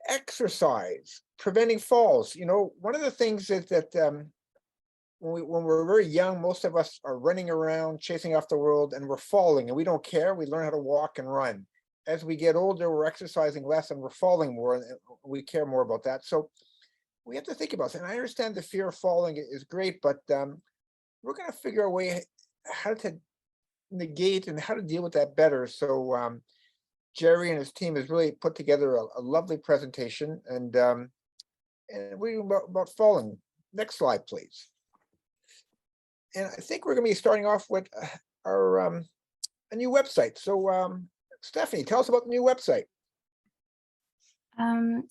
exercise, preventing falls. One of the things is that when we're very young, most of us are running around, chasing off the world, and we're falling, and we don't care. We learn how to walk and run. As we get older, we're exercising less and we're falling more, and we care more about that. So we have to think about it. And I understand the fear of falling is great, but we're going to figure a way how to negate and how to deal with that better. So Jerry and his team has really put together a lovely presentation, and we about falling. Next slide, please. And I think we're going to be starting off with our a new website. So Stephanie, tell us about the new website.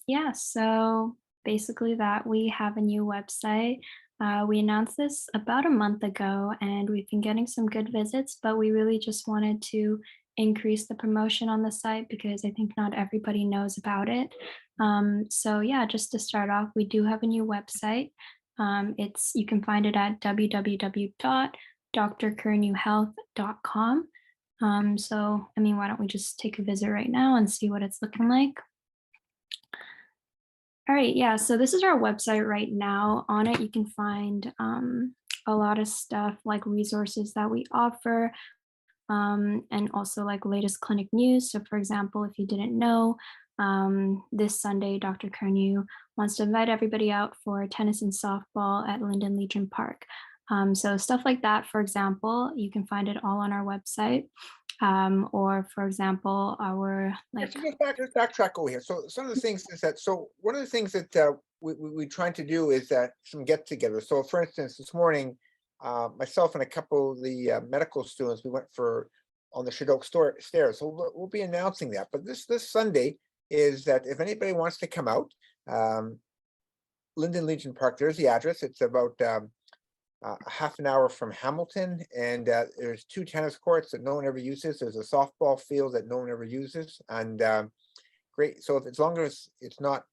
Yeah, so basically that we have a new website. We announced this about a month ago and we've been getting some good visits, but we really just wanted to increase the promotion on the site because I think not everybody knows about it. So yeah, just to start off, we do have a new website. You can find it at www.drcurnewhealth.com. So, I mean, why don't we just take a visit right now and see what it's looking like? All right, yeah, so this is our website right now. On it, you can find a lot of stuff like resources that we offer, and also like latest clinic news. So for example, if you didn't know, this Sunday, Dr. Curnew wants to invite everybody out for tennis and softball at Linden Legion Park. So stuff like that, for example, you can find it all on our website. Or for example, our Let's like, let's backtrack over here. So some of the things is that, so one of the things that we're trying to do is that some get-together. So for instance, this morning, myself and a couple of the medical students, we went for on the Shadok stairs. So we'll be announcing that. But this Sunday is that if anybody wants to come out, Linden Legion Park, there's the address. It's about a half an hour from Hamilton, and there's 2 tennis courts that no one ever uses. There's a softball field that no one ever uses, and great. So as long as it's not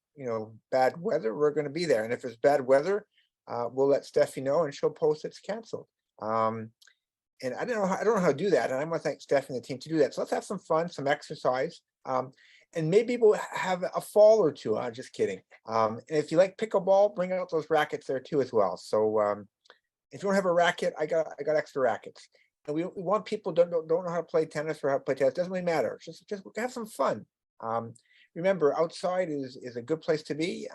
bad weather, we're going to be there. And if it's bad weather, we'll let Steffi know, and she'll post it's canceled. And I don't know how to do that, and I want to thank Steffi and the team to do that. So let's have some fun, some exercise, and maybe we'll have a fall or two. I'm just kidding. And if you like pickleball, bring out those rackets there too as well. So if you don't have a racket, I got extra rackets. And we want people don't know how to play tennis or how to play tennis. Doesn't really matter. Just have some fun. Remember, outside is a good place to be.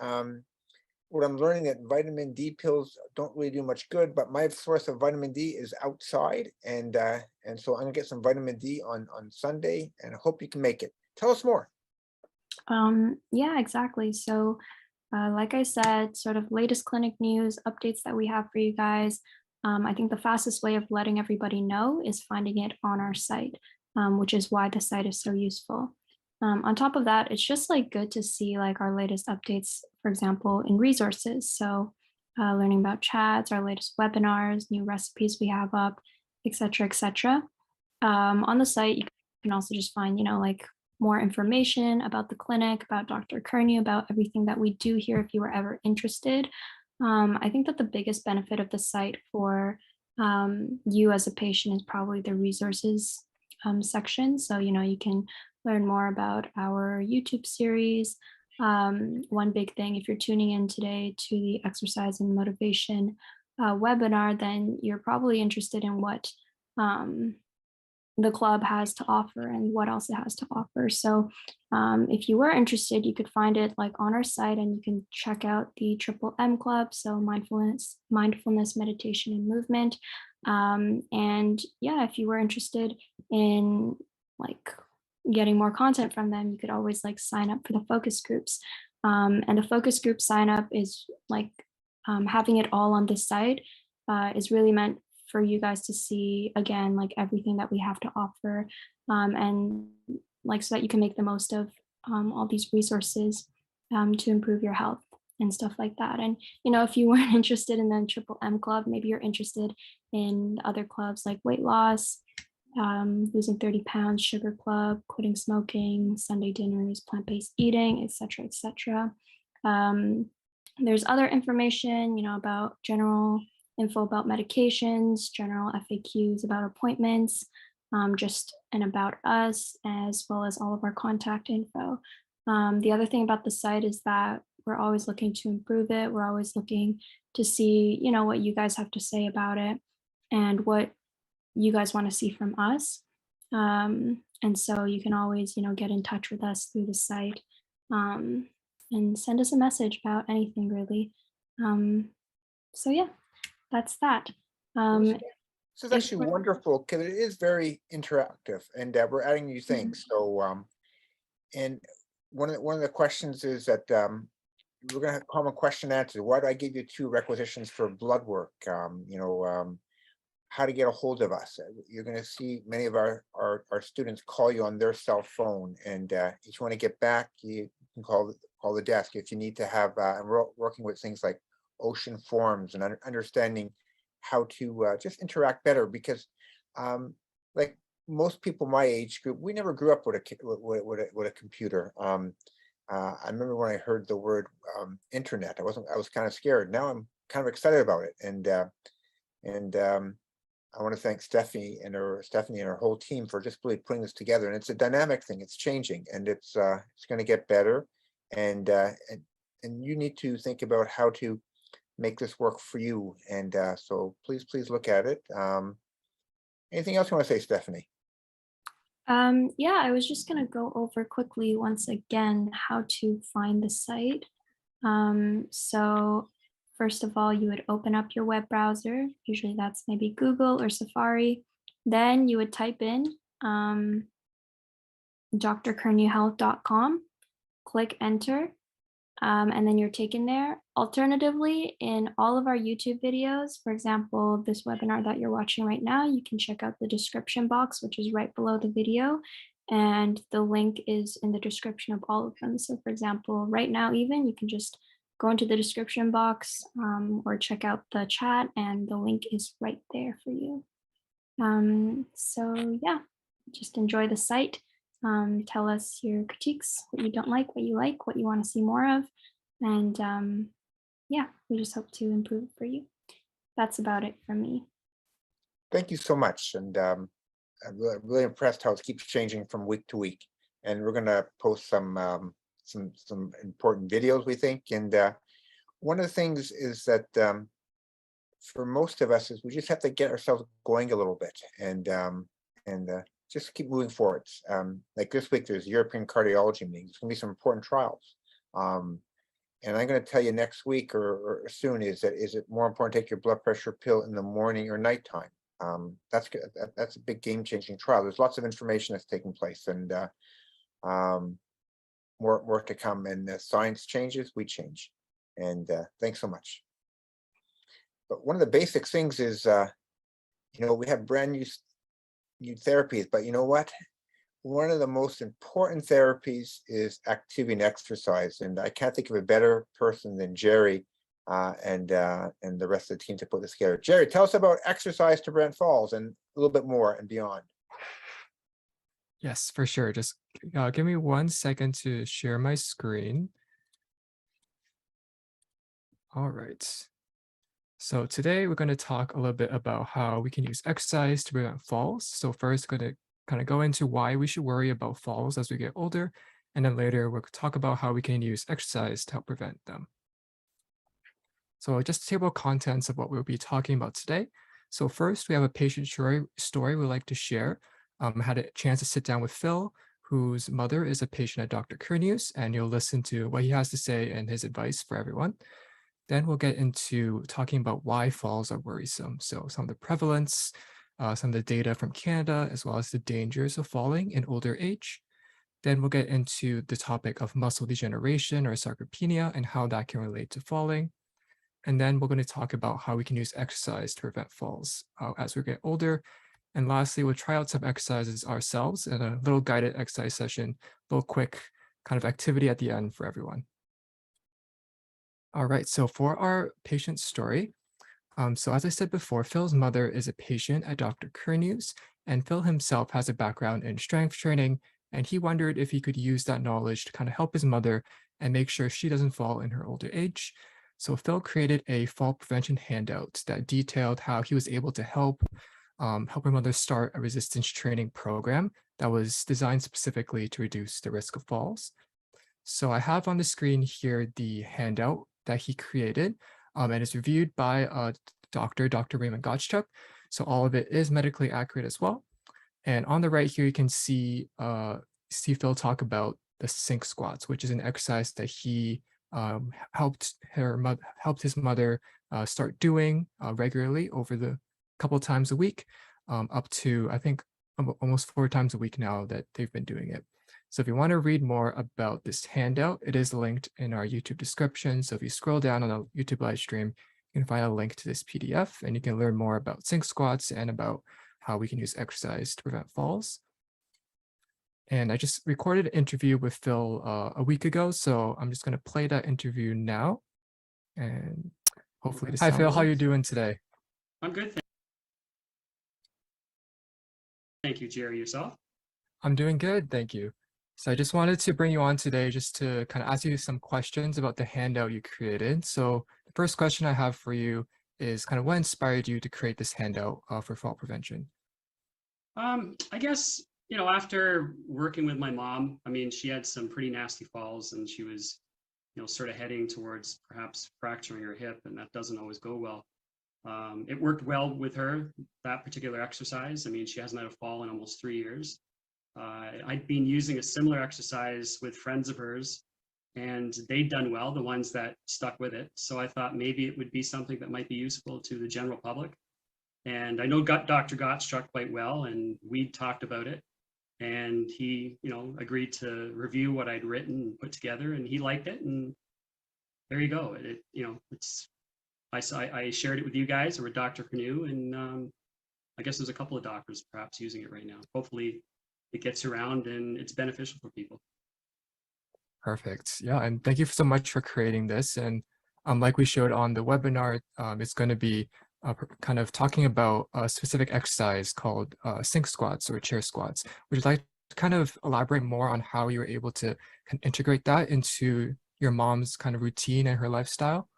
What I'm learning that vitamin D pills don't really do much good, but my source of vitamin D is outside, and so I'm gonna get some vitamin D on Sunday, and I hope you can make it. Tell us more. yeah, exactly. So like I said, sort of latest clinic news, updates that we have for you guys. I think the fastest way of letting everybody know is finding it on our site, which is why the site is so useful. On top of that, it's just like good to see like our latest updates, for example, in resources. So learning about chats, our latest webinars, new recipes we have up, etc., etc. On the site, you can also just find, like more information about the clinic, about Dr. Curnew, about everything that we do here if you were ever interested. I think that the biggest benefit of the site for you as a patient is probably the resources section. So, you can learn more about our YouTube series. One big thing, if you're tuning in today to the exercise and motivation webinar, then you're probably interested in what the club has to offer and what else it has to offer. So if you were interested, you could find it like on our site, and you can check out the Triple M Club, so mindfulness, meditation, and movement. And yeah, if you were interested in like getting more content from them, you could always like sign up for the focus groups. And the focus group sign up is like having it all on this site is really meant for you guys to see again, like everything that we have to offer, and like so that you can make the most of all these resources to improve your health and stuff like that. And if you weren't interested in the Triple M Club, maybe you're interested in other clubs like weight loss, losing 30 pounds, sugar club, quitting smoking, Sunday dinners, plant-based eating, etc., etc. There's other information, about general info about medications, general FAQs about appointments, and about us, as well as all of our contact info. The other thing about the site is that we're always looking to improve it. We're always looking to see, what you guys have to say about it and what you guys want to see from us. And so you can always, get in touch with us through the site, um, and send us a message about anything really. Um, so yeah, that's that. Well, Um, this is if actually we're- wonderful because it is very interactive, and we're adding new Mhm. things. So, and one of the questions is that we're going to have common question answer. Why do I give you two requisitions for blood work? How to get a hold of us. You're going to see many of our students call you on their cell phone, and if you want to get back, you can call the desk. If you need to have, and we're working with things like ocean forms and understanding how to just interact better, because like most people my age group, we never grew up with a computer. I remember when I heard the word internet, I was kind of scared. Now I'm kind of excited about it, and I want to thank Stephanie and her whole team for just really putting this together. And it's a dynamic thing. It's changing, and it's going to get better. And you need to think about how to make this work for you. And so please look at it. Anything else you want to say, Stephanie? yeah, I was just gonna go over quickly once again how to find the site. So first of all, you would open up your web browser. Usually that's maybe Google or Safari. Then you would type in drcurnewhealth.com, click enter, and then you're taken there. Alternatively, in all of our YouTube videos, for example, this webinar that you're watching right now, you can check out the description box, which is right below the video. And the link is in the description of all of them. So for example, right now even, you can just go into the description box, or check out the chat, and the link is right there for you. So yeah, just enjoy the site. Tell us your critiques, what you don't like, what you want to see more of. And yeah, we just hope to improve for you. That's about it for me. Thank you so much. And I'm really impressed how it keeps changing from week to week. And we're going to post some important videos, we think. And one of the things is that for most of us is we just have to get ourselves going a little bit, and just keep moving forwards. Like this week, there's European cardiology meeting. There's going to be some important trials. And I'm going to tell you next week or soon is it more important to take your blood pressure pill in the morning or nighttime? That's good. That's a big game changing trial. There's lots of information that's taking place, and more to come. And science changes, we change. And thanks so much. But one of the basic things is, we have brand new therapies, but you know what? One of the most important therapies is activity and exercise, and I can't think of a better person than Jerry and the rest of the team to put this together. Jerry, tell us about exercise to prevent falls and a little bit more and beyond. Yes, for sure. Just give me 1 second to share my screen. All right. So today we're going to talk a little bit about how we can use exercise to prevent falls. So first, we're going to kind of go into why we should worry about falls as we get older. And then later we'll talk about how we can use exercise to help prevent them. So just a table of contents of what we'll be talking about today. So first, we have a patient story we'd like to share. I had a chance to sit down with Phil, whose mother is a patient at Dr. Curnew's, and you'll listen to what he has to say and his advice for everyone. Then we'll get into talking about why falls are worrisome. So some of the prevalence, some of the data from Canada, as well as the dangers of falling in older age. Then we'll get into the topic of muscle degeneration or sarcopenia and how that can relate to falling. And then we're going to talk about how we can use exercise to prevent falls as we get older. And lastly, we'll try out some exercises ourselves and a little guided exercise session, a little quick kind of activity at the end for everyone. All right, so for our patient story, so as I said before, Phil's mother is a patient at Dr. Curnew's, and Phil himself has a background in strength training, and he wondered if he could use that knowledge to kind of help his mother and make sure she doesn't fall in her older age. So Phil created a fall prevention handout that detailed how he was able to help her mother start a resistance training program that was designed specifically to reduce the risk of falls. So I have on the screen here the handout that he created, and it's reviewed by Dr. Raymond Gottschalk. So all of it is medically accurate as well. And on the right here, you can see Phil talk about the sink squats, which is an exercise that he helped his mother start doing regularly over the couple times a week, up to I think almost 4 times a week now that they've been doing it. So if you want to read more about this handout, it is linked in our YouTube description. So if you scroll down on the YouTube live stream, you can find a link to this PDF, and you can learn more about sink squats and about how we can use exercise to prevent falls. And I just recorded an interview with Phil a week ago, so I'm just going to play that interview now. And hopefully, hi Phil, how are you doing today? I'm good. Thank you, Jerry. Yourself? I'm doing good, thank you. So I just wanted to bring you on today just to kind of ask you some questions about the handout you created. So the first question I have for you is kind of what inspired you to create this handout for fall prevention? I guess, after working with my mom, I mean, she had some pretty nasty falls, and she was, sort of heading towards perhaps fracturing her hip, and that doesn't always go well. It worked well with her, that particular exercise. I mean, she hasn't had a fall in almost 3 years. I'd been using a similar exercise with friends of hers, and they'd done well, the ones that stuck with it. So I thought maybe it would be something that might be useful to the general public. And I know Dr. Gottschalk quite well, and we'd talked about it. And he, agreed to review what I'd written and put together, and he liked it. And there you go. I shared it with you guys, or with Dr. Curnew, and I guess there's a couple of doctors perhaps using it right now. Hopefully it gets around and it's beneficial for people. Perfect. Yeah, and thank you so much for creating this. And like we showed on the webinar, it's going to be kind of talking about a specific exercise called sink squats or chair squats. Would you like to kind of elaborate more on how you were able to integrate that into your mom's kind of routine and her lifestyle?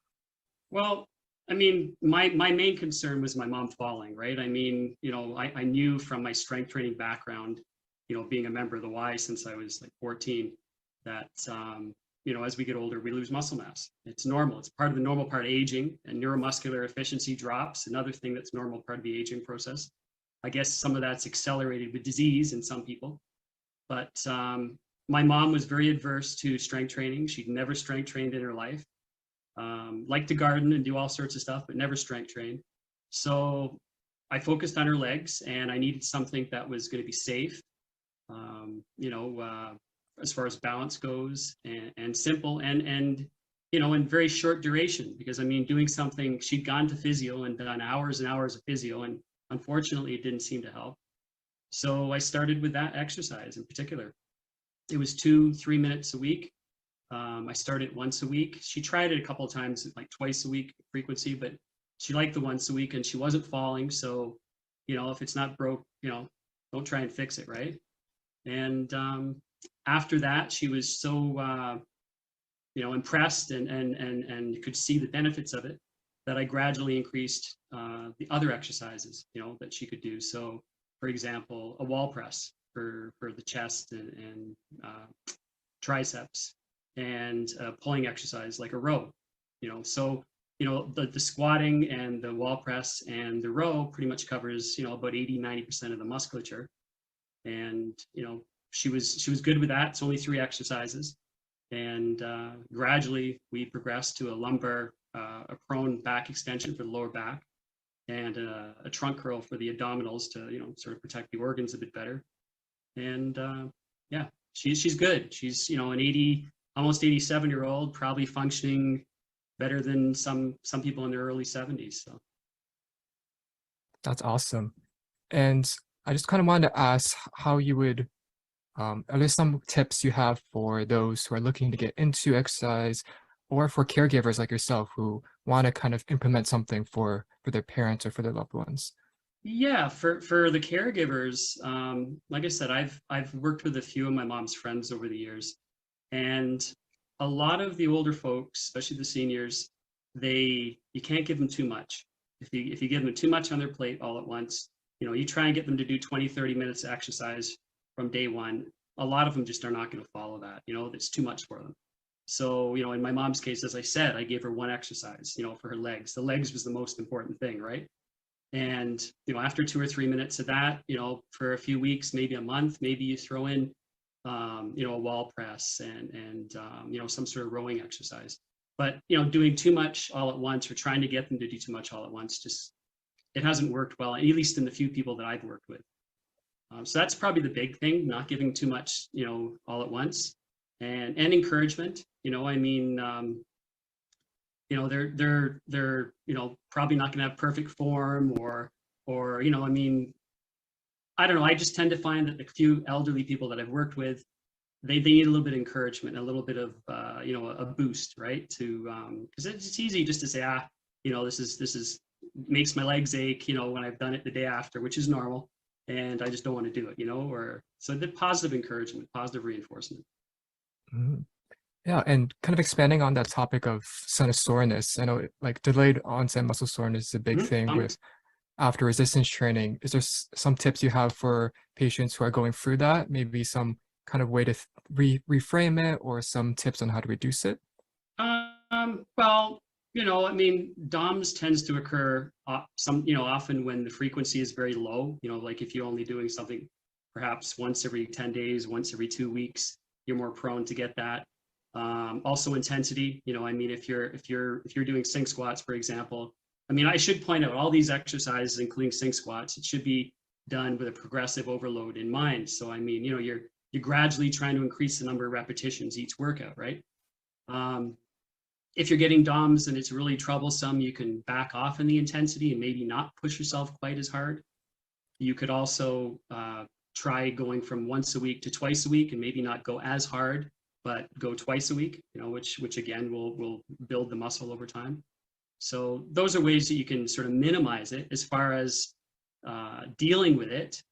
Well, I mean, my main concern was my mom falling, right? I mean, I knew from my strength training background, being a member of the Y since I was like 14, that, as we get older, we lose muscle mass. It's normal. It's part of the normal part of aging, and neuromuscular efficiency drops. Another thing that's normal part of the aging process. I guess some of that's accelerated with disease in some people. But my mom was very adverse to strength training. She'd never strength trained in her life. Liked to garden and do all sorts of stuff, but never strength trained. So I focused on her legs, and I needed something that was going to be safe, as far as balance goes, and simple, and in very short duration. Because I mean, doing something, she'd gone to physio and done hours and hours of physio, and unfortunately it didn't seem to help. So I started with that exercise in particular. It was 2-3 minutes a week. I started once a week. She tried it a couple of times, like twice a week frequency, but she liked the once a week, and she wasn't falling. So, if it's not broke, don't try and fix it, right? And after that, she was so, impressed and could see the benefits of it, that I gradually increased the other exercises, that she could do. So, for example, a wall press for the chest and triceps, and pulling exercise like a row. So the squatting and the wall press and the row pretty much covers about 80-90% of the musculature. And she was good with that. It's only 3 exercises, and gradually we progressed to a lumbar, a prone back extension for the lower back, and a trunk curl for the abdominals to sort of protect the organs a bit better. And yeah, she's good. She's an almost 87-year-old, probably functioning better than some people in their early 70s. So That's awesome. And I just kind of wanted to ask how you would, are there some tips you have for those who are looking to get into exercise, or for caregivers like yourself who want to kind of implement something for their parents or for their loved ones? yeah, for the caregivers, like I said, I've worked with a few of my mom's friends over the years, and a lot of the older folks, especially the seniors, you can't give them too much. If you give them too much on their plate all at once, you try and get them to do 20-30 minutes of exercise from day one, a lot of them just are not going to follow that. That's too much for them. So, in my mom's case, as I said, I gave her one exercise, for her legs. The legs was the most important thing, right? And, after 2 or 3 minutes of that, for a few weeks, maybe a month, maybe you throw in, a wall press and some sort of rowing exercise. But, doing too much all at once or trying to get them to do too much all at once, it hasn't worked well, at least in the few people that I've worked with. So that's probably the big thing, not giving too much, all at once, and encouragement. They're probably not going to have perfect form or I don't know. I just tend to find that the few elderly people that I've worked with, they need a little bit of encouragement, a little bit of a boost, right? To because it's easy just to say, this is makes my legs ache, when I've done it the day after, which is normal, and I just don't want to do it, or so the positive encouragement, positive reinforcement. Mhm. Yeah, and kind of expanding on that topic of sinus soreness, I know like delayed onset muscle soreness is a big thing with after resistance training. Is there some tips you have for patients who are going through that? Maybe some kind of way to reframe it or some tips on how to reduce it? Well, DOMS tends to occur often when the frequency is very low, like if you're only doing something perhaps once every 10 days, once every 2 weeks, you're more prone to get that. Also intensity, if you're doing sink squats, for example, I should point out all these exercises, including sink squats, it should be done with a progressive overload in mind. So, you're gradually trying to increase the number of repetitions each workout, right? If you're getting DOMS and it's really troublesome, you can back off in the intensity and maybe not push yourself quite as hard. You could also try going from once a week to twice a week and maybe not go as hard, but go twice a week, which again will build the muscle over time. So those are ways that you can sort of minimize it. As far as dealing with it,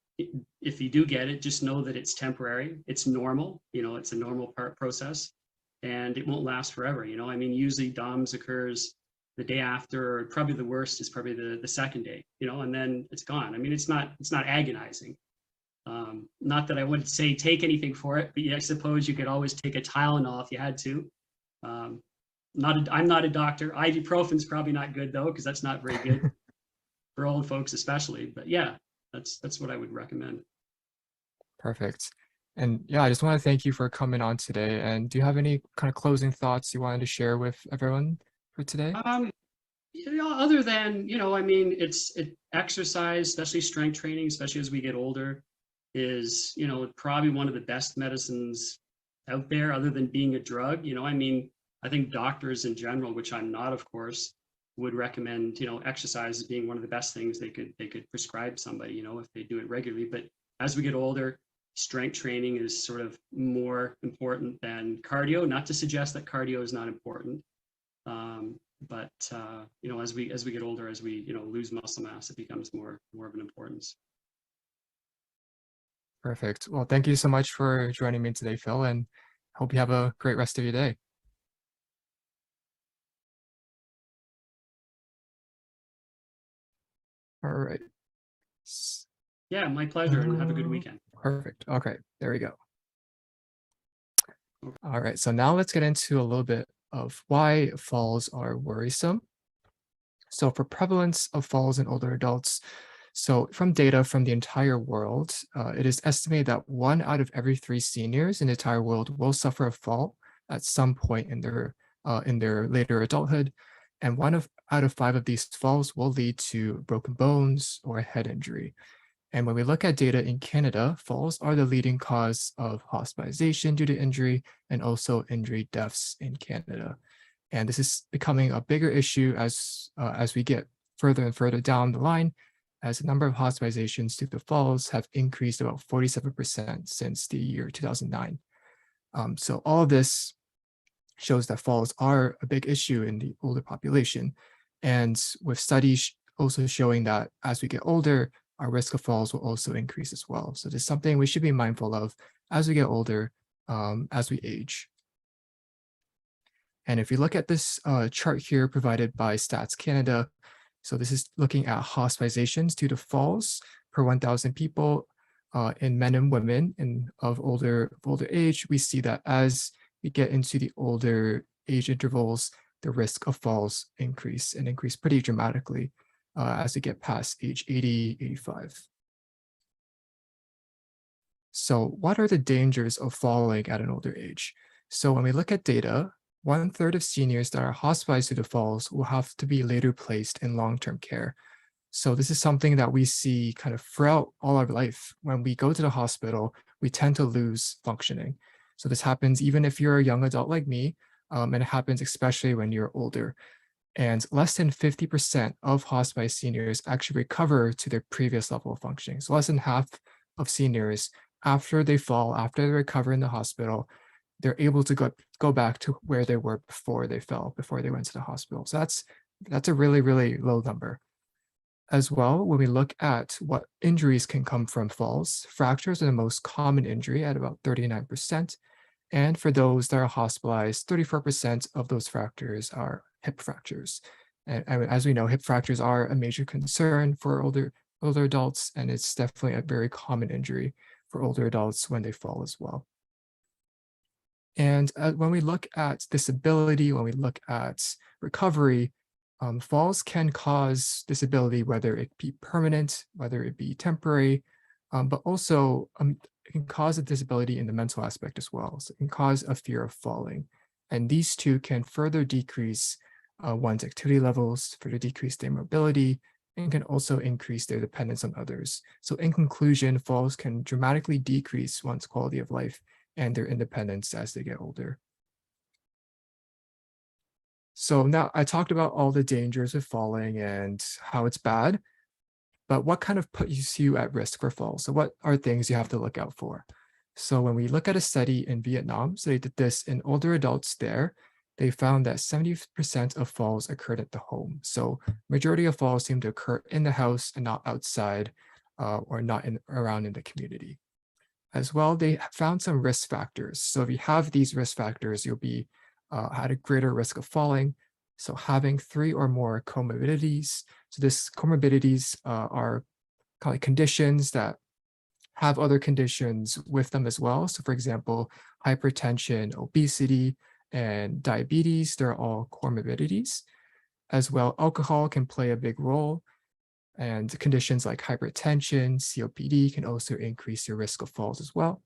if you do get it, just know that it's temporary. It's normal. It's a normal process, and it won't last forever. Usually DOMS occurs the day after, or probably the worst is probably the second day. And then it's gone. It's not agonizing. Not that I would say take anything for it, but I suppose you could always take a Tylenol if you had to. I'm not a doctor. Ibuprofen's probably not good though, because that's not very good for old folks especially. But yeah, that's what I would recommend. Perfect. And yeah, I just want to thank you for coming on today. And do you have any kind of closing thoughts you wanted to share with everyone for today? Other than, it's exercise, especially strength training, especially as we get older, is, probably one of the best medicines out there other than being a drug. I think doctors in general, which I'm not, of course, would recommend, exercise as being one of the best things they could prescribe somebody, if they do it regularly. But as we get older, strength training is sort of more important than cardio. Not to suggest that cardio is not important, but as we get older, as we lose muscle mass, it becomes more of an importance. Perfect. Well, thank you so much for joining me today, Phil, and hope you have a great rest of your day. All right. Yeah, my pleasure, and have a good weekend. Perfect. Okay, there we go. All right, so now let's get into a little bit of why falls are worrisome. So for prevalence of falls in older adults, so from data from the entire world, it is estimated that 1 out of every 3 seniors in the entire world will suffer a fall at some point in their later adulthood, and out of 5 of these falls will lead to broken bones or a head injury. And when we look at data in Canada, falls are the leading cause of hospitalization due to injury and also injury deaths in Canada. And this is becoming a bigger issue as we get further and further down the line, as the number of hospitalizations due to falls have increased about 47% since the year 2009. So all of this shows that falls are a big issue in the older population. And with studies also showing that as we get older, our risk of falls will also increase as well. So this is something we should be mindful of as we get older, as we age. And if you look at this chart here provided by Stats Canada, so this is looking at hospitalizations due to falls per 1,000 people in men and women of older age, we see that as we get into the older age intervals, the risk of falls increase pretty dramatically as we get past age 80, 85. So what are the dangers of falling at an older age? So when we look at data, 1/3 of seniors that are hospitalized due to falls will have to be later placed in long-term care. So this is something that we see kind of throughout all our life. When we go to the hospital, we tend to lose functioning. So this happens even if you're a young adult like me, and it happens especially when you're older. And less than 50% of hospitalized seniors actually recover to their previous level of functioning. So less than half of seniors, after they fall, after they recover in the hospital, they're able to go back to where they were before they fell, before they went to the hospital. So that's a really, really low number. As well, when we look at what injuries can come from falls, fractures are the most common injury at about 39%. And for those that are hospitalized, 34% of those fractures are hip fractures. And as we know, hip fractures are a major concern for older adults, and it's definitely a very common injury for older adults when they fall as well. And when we look at disability, when we look at recovery, falls can cause disability, whether it be permanent, whether it be temporary, but also it can cause a disability in the mental aspect as well. So it can cause a fear of falling. And these two can further decrease one's activity levels, further decrease their mobility, and can also increase their dependence on others. So in conclusion, falls can dramatically decrease one's quality of life and their independence as they get older. So now I talked about all the dangers of falling and how it's bad, but what kind of puts you at risk for falls? So what are things you have to look out for? So when we look at a study in Vietnam, so they did this in older adults there, they found that 70% of falls occurred at the home. So majority of falls seem to occur in the house and not outside or not around in the community. As well, they found some risk factors. So if you have these risk factors, you'll be at a greater risk of falling. So having 3 or more comorbidities. So this comorbidities are kind of conditions that have other conditions with them as well. So for example, hypertension, obesity, and diabetes, they're all comorbidities. As well, alcohol can play a big role. And conditions like hypertension, COPD can also increase your risk of falls as well.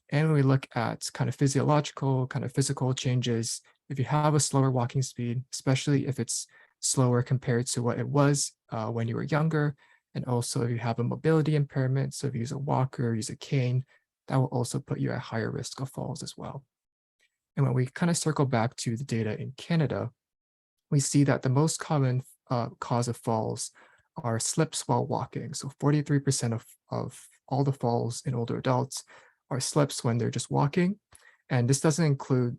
And when we look at kind of physiological, kind of physical changes, if you have a slower walking speed, especially if it's slower compared to what it was when you were younger, and also if you have a mobility impairment, so if you use a walker, use a cane, that will also put you at higher risk of falls as well. And when we kind of circle back to the data in Canada, we see that the most common cause of falls are slips while walking. So 43% of all the falls in older adults are slips when they're just walking. And this doesn't include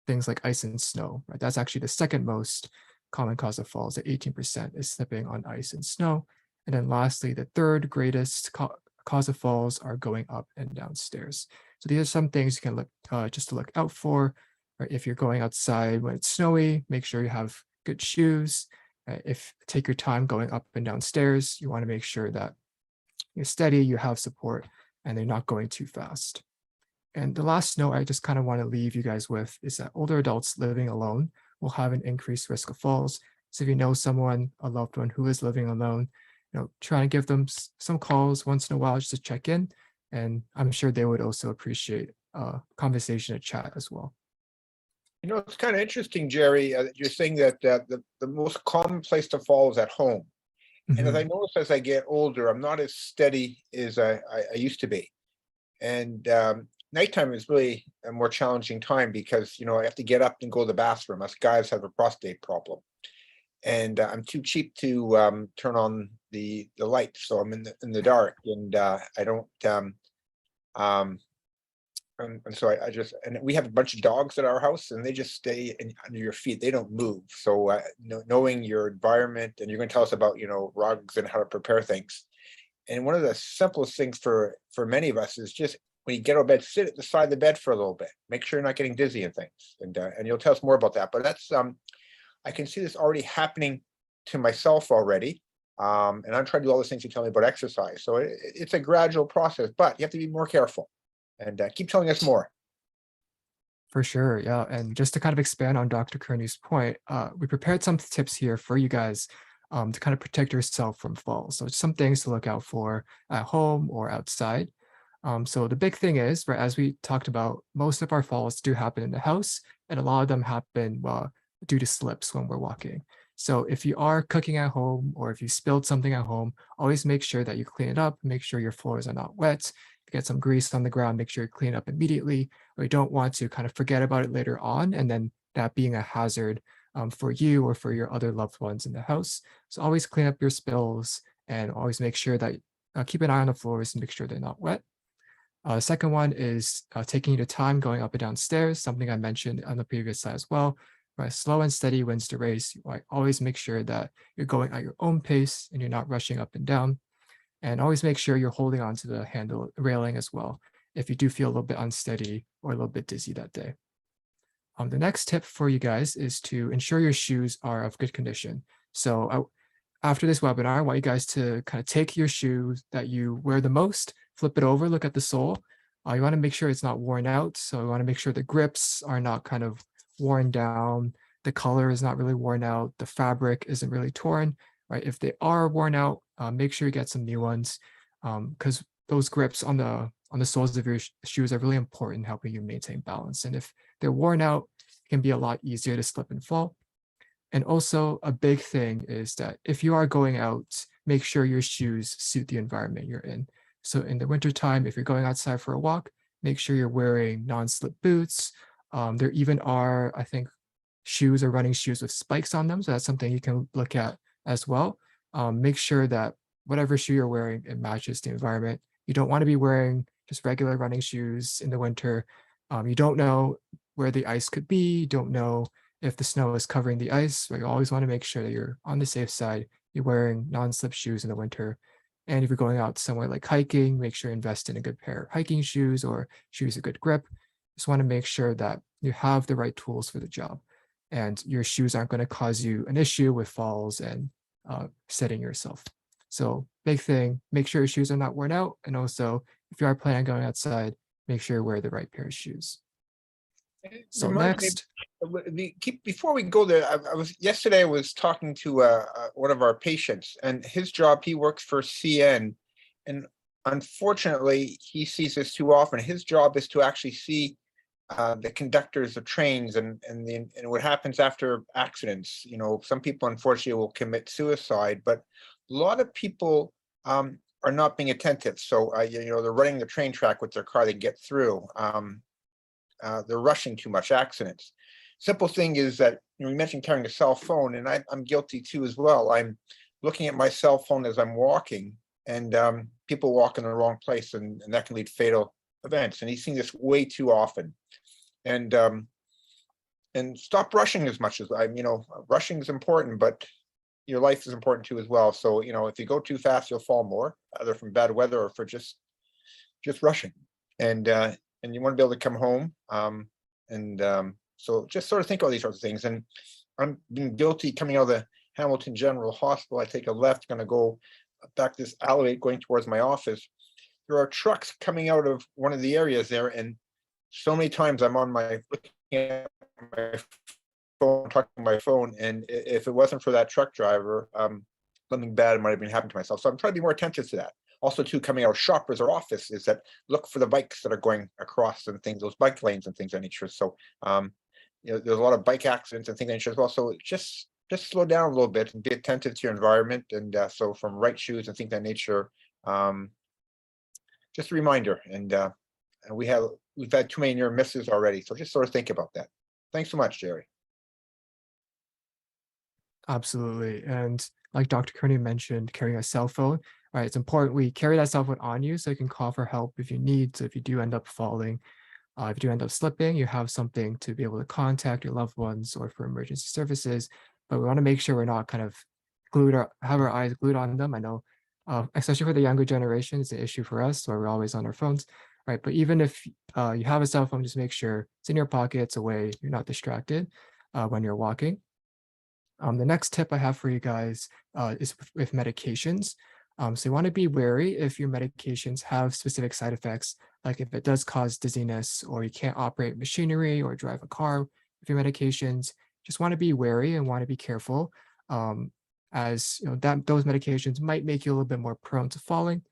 things like ice and snow, right? That's actually the second most common cause of falls at 18% is slipping on ice and snow. And then lastly, the third greatest cause of falls are going up and down stairs. So these are some things you can look just to look out for. Right? If you're going outside when it's snowy, make sure you have good shoes. Take your time going up and down stairs, you want to make sure that you're steady, you have support, and they're not going too fast. And the last note I just kind of want to leave you guys with is that older adults living alone will have an increased risk of falls. So if you know someone, a loved one who is living alone, try to give them some calls once in a while just to check in. And I'm sure they would also appreciate a conversation, a chat as well. It's kind of interesting, Jerry, that you're saying that the most common place to fall is at home. And as I notice as I get older, I'm not as steady as I used to be. And nighttime is really a more challenging time because, I have to get up and go to the bathroom. Us guys have a prostate problem. And I'm too cheap to turn on the light. So I'm in the dark and I don't and so I just, and we have a bunch of dogs at our house and they just stay under your feet. They don't move. So knowing your environment, and you're going to tell us about, rugs and how to prepare things. And one of the simplest things for many of us is just when you get out of bed, sit at the side of the bed for a little bit. Make sure you're not getting dizzy and things. And you'll tell us more about that. But that's, I can see this already happening to myself already. And I'm trying to do all the things you tell me about exercise. So it's a gradual process, but you have to be more careful and keep telling us more. For sure, yeah. And just to kind of expand on Dr. Curnew's point, we prepared some tips here for you guys to kind of protect yourself from falls. So some things to look out for at home or outside. So the big thing is, right, as we talked about, most of our falls do happen in the house, and a lot of them happen due to slips when we're walking. So if you are cooking at home or if you spilled something at home, always make sure that you clean it up, make sure your floors are not wet. Get some grease on the ground, make sure you clean it up immediately. We don't want to kind of forget about it later on, and then that being a hazard for you or for your other loved ones in the house. So always clean up your spills and always make sure that keep an eye on the floors and make sure they're not wet. Second one is taking your time going up and down stairs, something I mentioned on the previous slide as well. Right, slow and steady wins the race. Always make sure that you're going at your own pace and you're not rushing up and down. And always make sure you're holding on to the handle railing as well if you do feel a little bit unsteady or a little bit dizzy that day. The next tip for you guys is to ensure your shoes are of good condition. So after this webinar, I want you guys to kind of take your shoes that you wear the most, flip it over, look at the sole. You want to make sure it's not worn out. So you want to make sure the grips are not kind of worn down. The color is not really worn out. The fabric isn't really torn, right? If they are worn out, make sure you get some new ones because those grips on the soles of your shoes are really important in helping you maintain balance. And if they're worn out, it can be a lot easier to slip and fall. And also a big thing is that if you are going out, make sure your shoes suit the environment you're in. So in the wintertime, if you're going outside for a walk, make sure you're wearing non-slip boots. There even are, I think, shoes or running shoes with spikes on them. So that's something you can look at as well. Make sure that whatever shoe you're wearing, it matches the environment. You don't want to be wearing just regular running shoes in the winter. You don't know where the ice could be. You don't know if the snow is covering the ice. But you always want to make sure that you're on the safe side. You're wearing non-slip shoes in the winter. And if you're going out somewhere like hiking, make sure you invest in a good pair of hiking shoes or shoes with good grip. Just want to make sure that you have the right tools for the job and your shoes aren't going to cause you an issue with falls and setting yourself. So big thing, make sure your shoes are not worn out. And also, if you are planning on going outside, make sure you wear the right pair of shoes. So next, Before we go there, yesterday I was talking to one of our patients, and his job, he works for CN, and unfortunately, he sees this too often. His job is to actually see the conductors of trains and what happens after accidents. You know, some people unfortunately will commit suicide, but a lot of people are not being attentive. So you know, they're running the train track with their car, they get through. They're rushing too much, accidents. Simple thing is that, you know, we mentioned carrying a cell phone, and I'm guilty too as well. I'm looking at my cell phone as I'm walking, and people walk in the wrong place, and that can lead to fatal events. And he's seen this way too often. And stop rushing as much as you know, rushing is important, but your life is important too as well. So, you know, if you go too fast, you'll fall more, either from bad weather or for just rushing. And you want to be able to come home. So just sort of think about these sorts of things. And I'm being guilty coming out of the Hamilton General Hospital. I take a left, going to go back this alleyway going towards my office. There are trucks coming out of one of the areas there, and so many times I'm on my looking at my phone, talking on my phone, and if it wasn't for that truck driver, something bad might have been happening to myself. So I'm trying to be more attentive to that. Also, too, coming out of shoppers or offices, that look for the bikes that are going across and things, those bike lanes and things of that nature. So, you know, there's a lot of bike accidents and things of that nature as well. So just slow down a little bit and be attentive to your environment. And so, from right shoes and things of that nature, just a reminder. And we've had too many near misses already. So just sort of think about that. Thanks so much, Jerry. absolutely. And like Dr. Curnew mentioned, carrying a cell phone, right? It's important we carry that cell phone on you so you can call for help if you need. So if you do end up falling, if you do end up slipping, you have something to be able to contact your loved ones or for emergency services. But we want to make sure we're not kind of have our eyes glued on them. I know, especially for the younger generation, it's an issue for us, so we're always on our phones, right? But even if you have a cell phone, just make sure it's in your pocket, it's away, you're not distracted when you're walking. The next tip I have for you guys is with medications. So you want to be wary if your medications have specific side effects, like if it does cause dizziness or you can't operate machinery or drive a car with your medications. Just want to be wary and want to be careful, as you know that those medications might make you a little bit more prone to falling.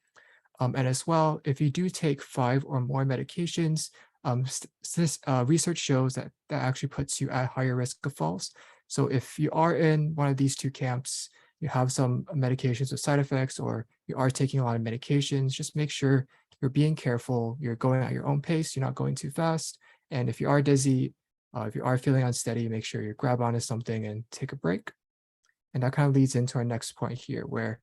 And as well, if you do take 5 or more medications, research shows that that actually puts you at higher risk of falls. So if you are in one of these two camps, you have some medications with side effects, or you are taking a lot of medications, just make sure you're being careful, you're going at your own pace, you're not going too fast. And if you are dizzy, if you are feeling unsteady, make sure you grab onto something and take a break. And that kind of leads into our next point here, where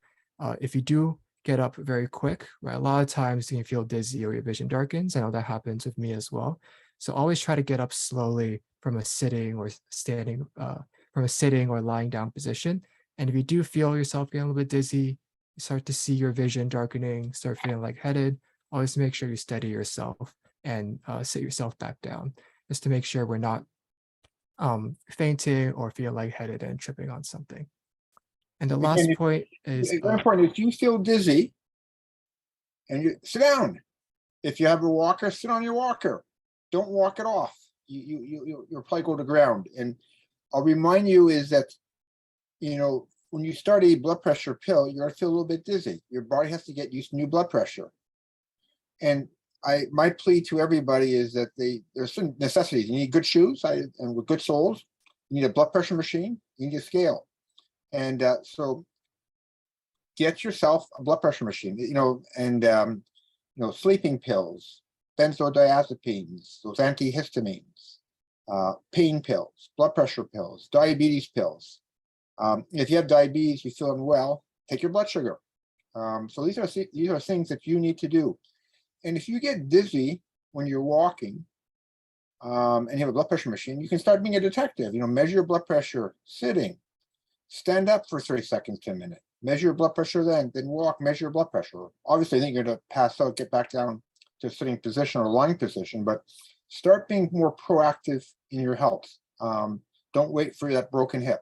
if you do get up very quick, right, a lot of times you can feel dizzy or your vision darkens. I know that happens with me as well. So always try to get up slowly from a sitting or standing, from a sitting or lying down position. And if you do feel yourself getting a little bit dizzy, you start to see your vision darkening, start feeling lightheaded, always make sure you steady yourself and sit yourself back down, just to make sure we're not fainting or feel lightheaded and tripping on something. And the last Again, point is Very important. If you feel dizzy and you sit down, if you have a walker, sit on your walker. Don't walk it off. You'll probably go to ground. And I'll remind you is that, you know, when you start a blood pressure pill, you're gonna feel a little bit dizzy. Your body has to get used to new blood pressure. And my plea to everybody is that there's some necessities. You need good shoes and with good soles. You need a blood pressure machine. You need a scale. And so get yourself a blood pressure machine, you know, and, you know, sleeping pills, benzodiazepines, those antihistamines, pain pills, blood pressure pills, diabetes pills. If you have diabetes, you feel unwell, take your blood sugar. So these are things that you need to do. And if you get dizzy when you're walking, and you have a blood pressure machine, you can start being a detective, you know, measure your blood pressure sitting. Stand up for 30 seconds to a minute. Measure your blood pressure then walk, measure your blood pressure. Obviously, I think you're going to pass out, get back down to sitting position or lying position, but start being more proactive in your health. Don't wait for that broken hip.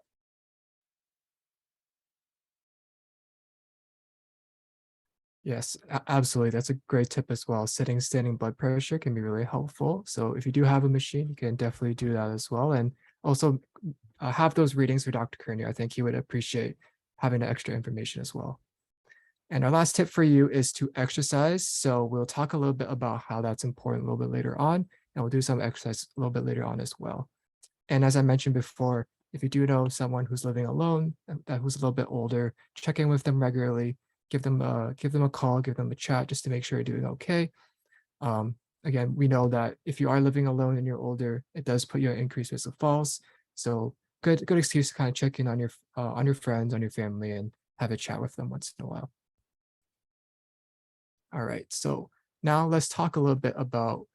Yes, absolutely. That's a great tip as well. Sitting, standing blood pressure can be really helpful. So if you do have a machine, you can definitely do that as well. And also have those readings for Dr. Curnew. I think he would appreciate having the extra information as well. And our last tip for you is to exercise. So we'll talk a little bit about how that's important a little bit later on, and we'll do some exercise a little bit later on as well. And as I mentioned before, if you do know someone who's living alone, who's a little bit older, check in with them regularly, give them a call, give them a chat just to make sure you're doing okay. Again, we know that if you are living alone and you're older, it does put you at increased risk of falls. So good excuse to kind of check in on your friends, on your family, and have a chat with them once in a while. All right, so now let's talk a little bit about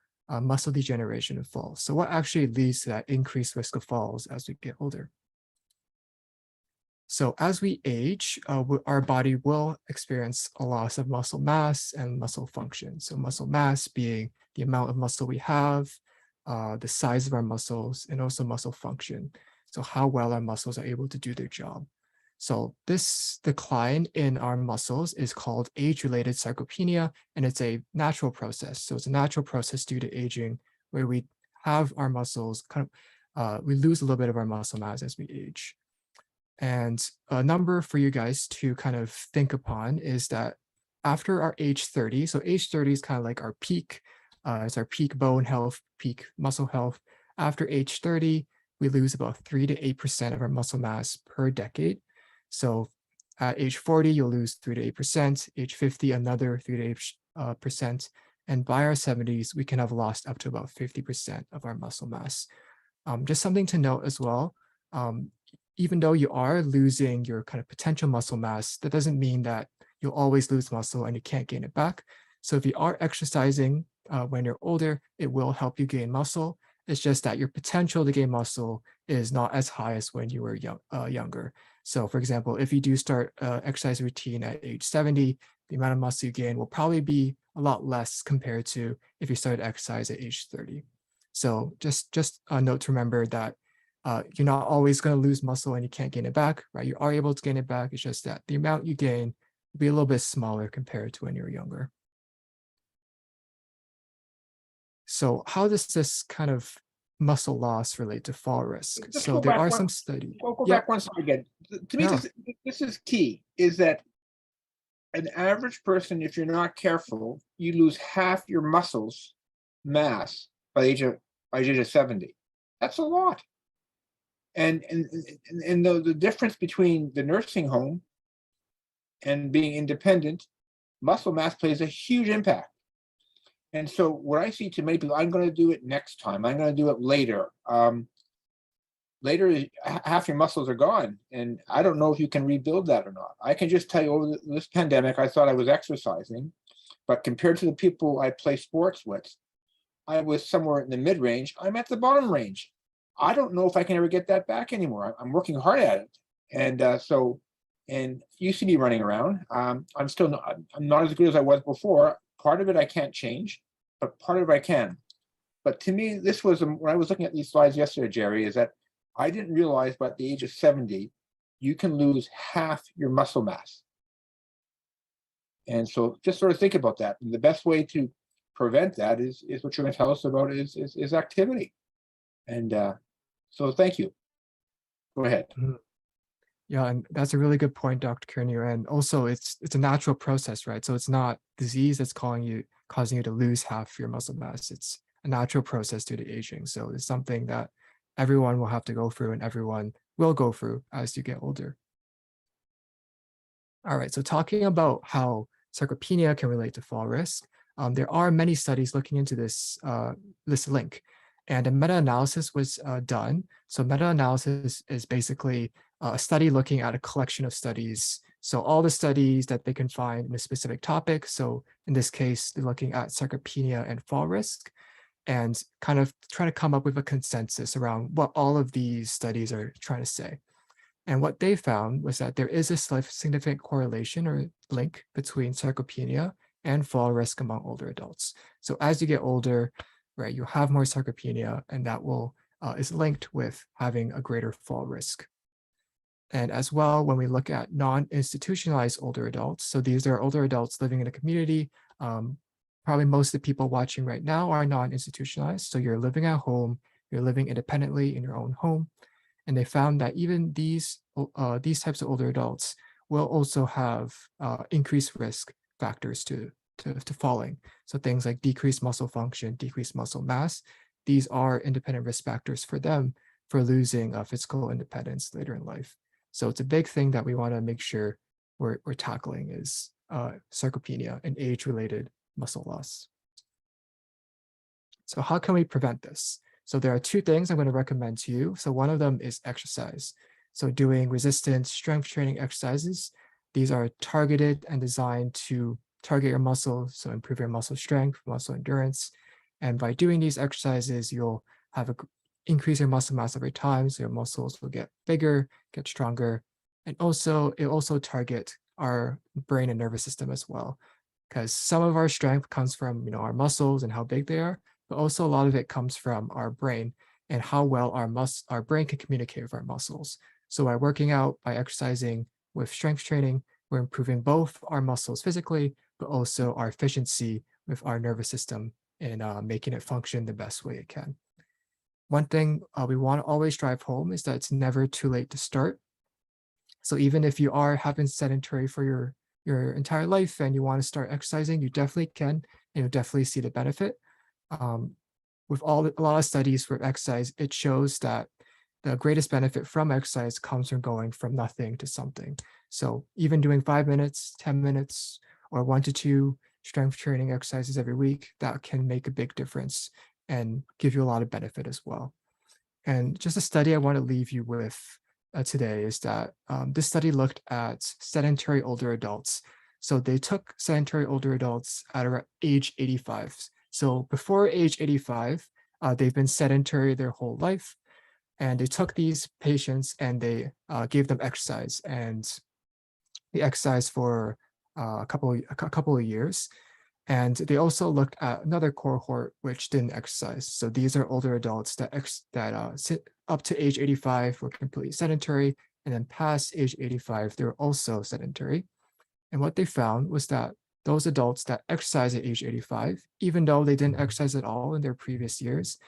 muscle degeneration and falls. So what actually leads to that increased risk of falls as we get older? So as we age, our body will experience a loss of muscle mass and muscle function. So muscle mass being the amount of muscle we have, the size of our muscles, and also muscle function. So how well our muscles are able to do their job. So this decline in our muscles is called age-related sarcopenia, and it's a natural process. So it's a natural process due to aging where we have our muscles we lose a little bit of our muscle mass as we age. And a number for you guys to kind of think upon is that after our age 30, so age 30 is kind of like our peak, it's our peak bone health, peak muscle health. After age 30, we lose about 3 to 8% of our muscle mass per decade. So at age 40, you'll lose 3 to 8%, age 50, another 3 to 8%. And by our 70s, we can have lost up to about 50% of our muscle mass. Just something to note as well, even though you are losing your kind of potential muscle mass, that doesn't mean that you'll always lose muscle and you can't gain it back. So if you are exercising when you're older, it will help you gain muscle. It's just that your potential to gain muscle is not as high as when you were younger. So for example, if you do start exercise routine at age 70, the amount of muscle you gain will probably be a lot less compared to if you started exercise at age 30. So just a note to remember that you're not always going to lose muscle and you can't gain it back, right? You are able to gain it back. It's just that the amount you gain will be a little bit smaller compared to when you're younger. So how does this kind of muscle loss relate to fall risk? Just So go there back are one- some studies. Go Yep. back one slide again. To me, Yeah. this is key, is that an average person, if you're not careful, you lose half your muscles mass by the age of 70. That's a lot. And the difference between the nursing home and being independent, muscle mass plays a huge impact. And so what I see to many people, I'm going to do it next time. I'm going to do it later. Later, half your muscles are gone. And I don't know if you can rebuild that or not. I can just tell you over this pandemic, I thought I was exercising, but compared to the people I play sports with, I was somewhere in the mid-range. I'm at the bottom range. I don't know if I can ever get that back anymore. I'm working hard at it. And and you see me running around. I'm not as good as I was before. Part of it I can't change, but part of it I can. But to me, this was, when I was looking at these slides yesterday, Jerry, is that I didn't realize by the age of 70, you can lose half your muscle mass. And so just sort of think about that. And the best way to prevent that is what you're going to tell us about is activity. And so thank you. Go ahead. Mhm. Yeah, and that's a really good point, Dr. Curnew. And also it's a natural process, right? So it's not disease that's causing you to lose half your muscle mass. It's a natural process due to aging. So it's something that everyone will have to go through and everyone will go through as you get older. All right, so talking about how sarcopenia can relate to fall risk, there are many studies looking into this link, and a meta-analysis was done. So meta-analysis is basically a study looking at a collection of studies. So all the studies that they can find in a specific topic. So in this case, they're looking at sarcopenia and fall risk, and kind of trying to come up with a consensus around what all of these studies are trying to say. And what they found was that there is a significant correlation or link between sarcopenia and fall risk among older adults. So as you get older, right, you have more sarcopenia, and that is linked with having a greater fall risk. And as well, when we look at non-institutionalized older adults, so these are older adults living in a community, probably most of the people watching right now are non-institutionalized. So you're living at home, you're living independently in your own home. And they found that even these types of older adults will also have increased risk factors to falling. So things like decreased muscle function, decreased muscle mass, these are independent risk factors for them for losing physical independence later in life. So it's a big thing that we want to make sure we're tackling is sarcopenia and age-related muscle loss. So how can we prevent this? So there are two things I'm going to recommend to you. So one of them is exercise. So doing resistance strength training exercises. These are targeted and designed to target your muscles, so improve your muscle strength, muscle endurance. And by doing these exercises, you'll have increase your muscle mass over time. So your muscles will get bigger, get stronger. And also, it also target our brain and nervous system as well. Because some of our strength comes from our muscles and how big they are, but also a lot of it comes from our brain and how well our brain can communicate with our muscles. So by working out, by exercising with strength training, we're improving both our muscles physically, but also our efficiency with our nervous system and making it function the best way it can. One thing we want to always drive home is that it's never too late to start. So even if you have been sedentary for your entire life and you want to start exercising, you definitely can, and you'll definitely see the benefit. With a lot of studies for exercise, it shows that the greatest benefit from exercise comes from going from nothing to something. So even doing 5 minutes, 10 minutes, or 1 to 2 strength training exercises every week, that can make a big difference and give you a lot of benefit as well. And just a study I want to leave you with today is that this study looked at sedentary older adults. So they took sedentary older adults at around age 85. So before age 85, they've been sedentary their whole life. And they took these patients and they gave them exercise, and they exercised for a couple of years. And they also looked at another cohort which didn't exercise. So these are older adults that up to age 85 were completely sedentary, and then past age 85, they were also sedentary. And what they found was that those adults that exercise at age 85, even though they didn't exercise at all in their previous years,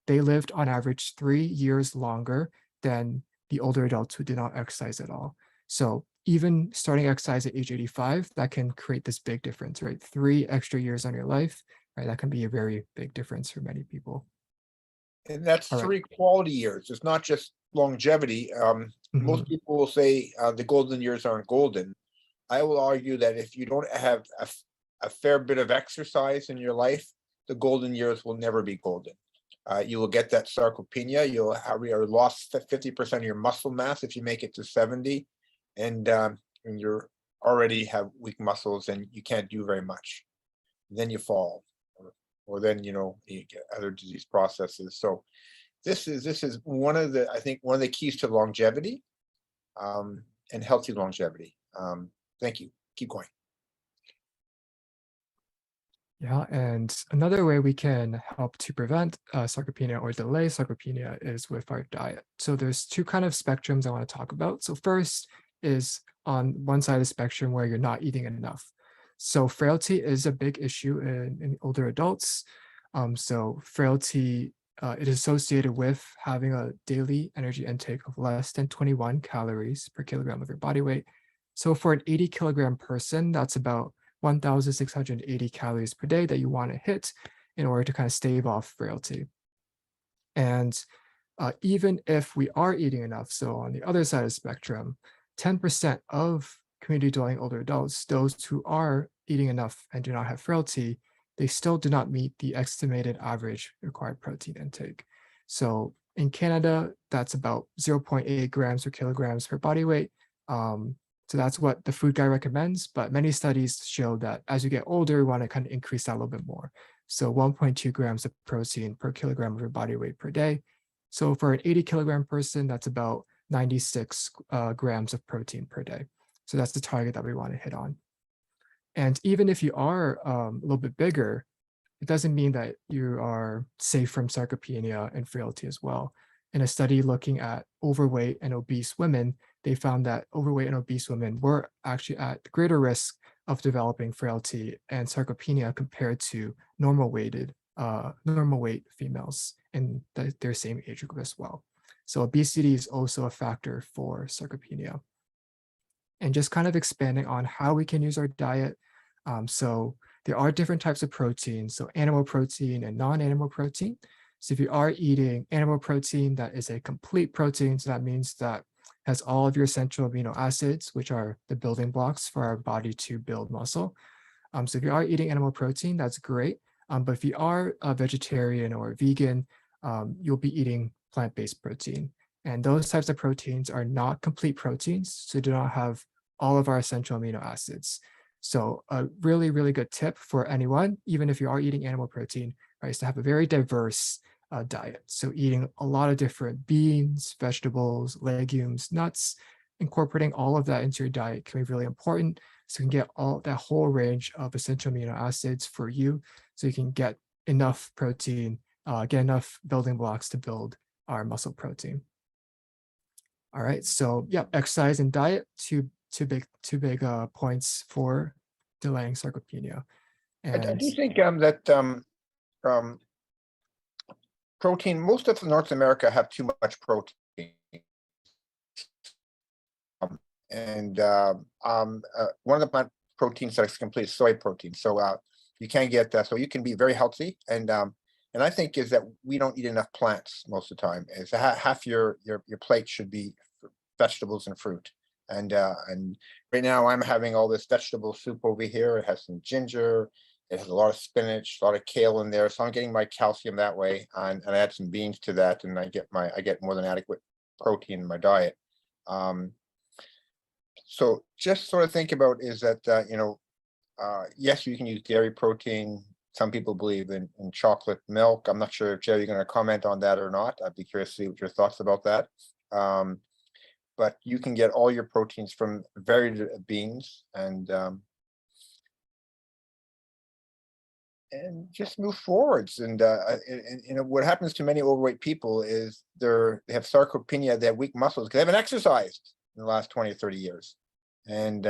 they lived on average 3 years longer than the older adults who did not exercise at all. So even starting exercise at age 85, that can create this big difference, right? 3 extra years on your life, right? That can be a very big difference for many people. And that's All right. 3 quality years. It's not just longevity. Most Mhm. people will say the golden years aren't golden. I will argue that if you don't have a fair bit of exercise in your life, the golden years will never be golden. You will get that sarcopenia. You'll have lost 50% of your muscle mass if you make it to 70, and you're already have weak muscles and you can't do very much. Then you fall, or then you get other disease processes. So this is one of the, I think, one of the keys to longevity, and healthy longevity. Thank you. Keep going. Yeah, and another way we can help to prevent sarcopenia or delay sarcopenia is with our diet. So there's 2 kind of spectrums I want to talk about. So first is on one side of the spectrum where you're not eating enough. So frailty is a big issue in older adults. So frailty it is associated with having a daily energy intake of less than 21 calories per kilogram of your body weight. So for an 80 kilogram person, that's about 1,680 calories per day that you want to hit in order to kind of stave off frailty. And even if we are eating enough, so on the other side of the spectrum, 10% of community dwelling older adults, those who are eating enough and do not have frailty, they still do not meet the estimated average required protein intake. So in Canada, that's about 0.8 grams per kilograms per body weight. So that's what the food guide recommends, but many studies show that as you get older, you want to kind of increase that a little bit more. So 1.2 grams of protein per kilogram of your body weight per day. So for an 80 kilogram person, that's about 96 grams of protein per day. So that's the target that we want to hit on. And even if you are a little bit bigger, it doesn't mean that you are safe from sarcopenia and frailty as well. In a study looking at overweight and obese women, they found that overweight and obese women were actually at greater risk of developing frailty and sarcopenia compared to normal weight females in their same age group as well. So obesity is also a factor for sarcopenia. And just kind of expanding on how we can use our diet. So there are different types of protein, so animal protein and non-animal protein. So if you are eating animal protein, that is a complete protein. So that means that has all of your essential amino acids, which are the building blocks for our body to build muscle. So if you are eating animal protein, that's great. But if you are a vegetarian or a vegan, you'll be eating plant-based protein. And those types of proteins are not complete proteins, so do not have all of our essential amino acids. So a really, really good tip for anyone, even if you are eating animal protein, right, is to have a very diverse diet. So eating a lot of different beans, vegetables, legumes, nuts, incorporating all of that into your diet can be really important. So you can get all that whole range of essential amino acids for you, so you can get enough protein, get enough building blocks to build our muscle protein. All right, so yeah, exercise and diet, two big points for delaying sarcopenia. I And do think that protein, most of North America have too much protein. One of the plant proteins that is complete is soy protein. So you can get that. So you can be very healthy. And I think is that we don't eat enough plants most of the time. Is half your plate should be vegetables and fruit. And right now I'm having all this vegetable soup over here. It has some ginger. It has a lot of spinach, a lot of kale in there. So I'm getting my calcium that way. And I add some beans to that, and I get more than adequate protein in my diet. So just sort of think about is that, yes, you can use dairy protein. Some people believe in chocolate milk. I'm not sure if Jerry, you're going to comment on that or not. I'd be curious to see what your thoughts about that. But you can get all your proteins from varied beans, and and just move forwards. And, what happens to many overweight people is they have sarcopenia, they have weak muscles because they haven't exercised in the last 20 or 30 years. And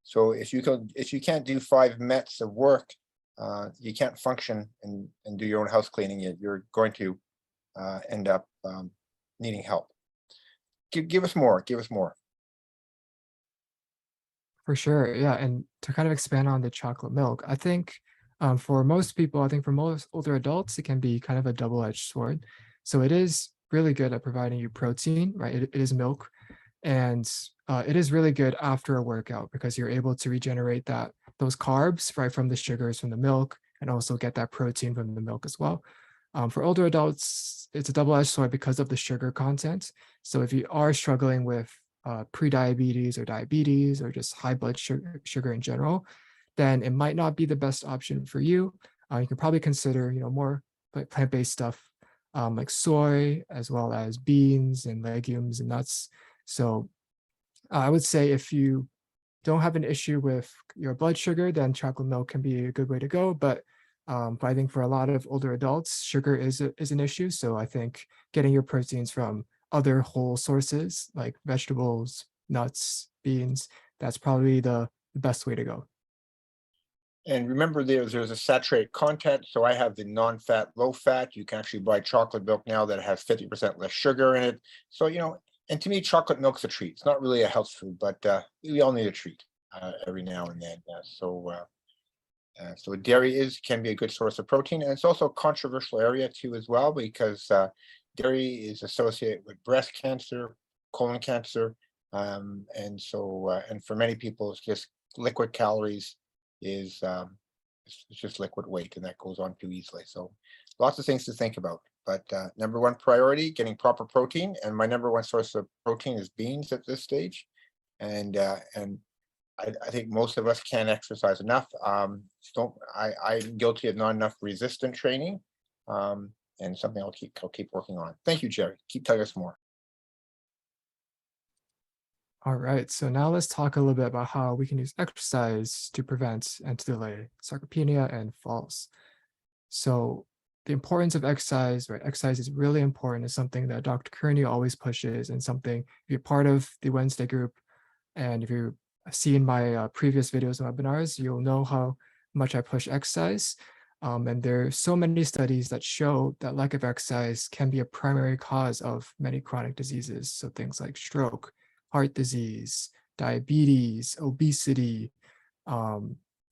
so if you can't do 5 METs of work, you can't function and do your own house cleaning. You're going to end up needing help. Give us more. Give us more. For sure, yeah. And to kind of expand on the chocolate milk, I think for most people, I think for most older adults, it can be kind of a double-edged sword. So it is really good at providing you protein, right? It is milk, and it is really good after a workout because you're able to regenerate those carbs right from the sugars from the milk, and also get that protein from the milk as well. For older adults, it's a double-edged sword because of the sugar content. So if you are struggling with pre-diabetes or diabetes or just high blood sugar in general, then it might not be the best option for you. You can probably consider, more plant-based stuff like soy, as well as beans and legumes and nuts. So I would say if you don't have an issue with your blood sugar, then chocolate milk can be a good way to go. But I think for a lot of older adults, sugar is an issue. So I think getting your proteins from other whole sources like vegetables, nuts, beans, that's probably the best way to go. And remember, there's a saturated content. So I have the non-fat, low-fat. You can actually buy chocolate milk now that has 50% less sugar in it. So, and to me, chocolate milk's a treat. It's not really a health food, but we all need a treat every now and then. So dairy can be a good source of protein, and it's also a controversial area too as well, because dairy is associated with breast cancer, colon cancer, and for many people, it's just liquid calories is it's just liquid weight, and that goes on too easily. So lots of things to think about. But number one priority, getting proper protein, and my number one source of protein is beans at this stage, and I think most of us can't exercise enough. I'm guilty of not enough resistant training, and something I'll keep working on. Thank you, Jerry. Keep telling us more. All right, so now let's talk a little bit about how we can use exercise to prevent and to delay sarcopenia and falls. So the importance of exercise, right? Exercise is really important. It's something that Dr. Curnew always pushes, and something, if you're part of the Wednesday group, and if you've seen my previous videos and webinars, you'll know how much I push exercise. And there are so many studies that show that lack of exercise can be a primary cause of many chronic diseases. So things like stroke, heart disease, diabetes, obesity,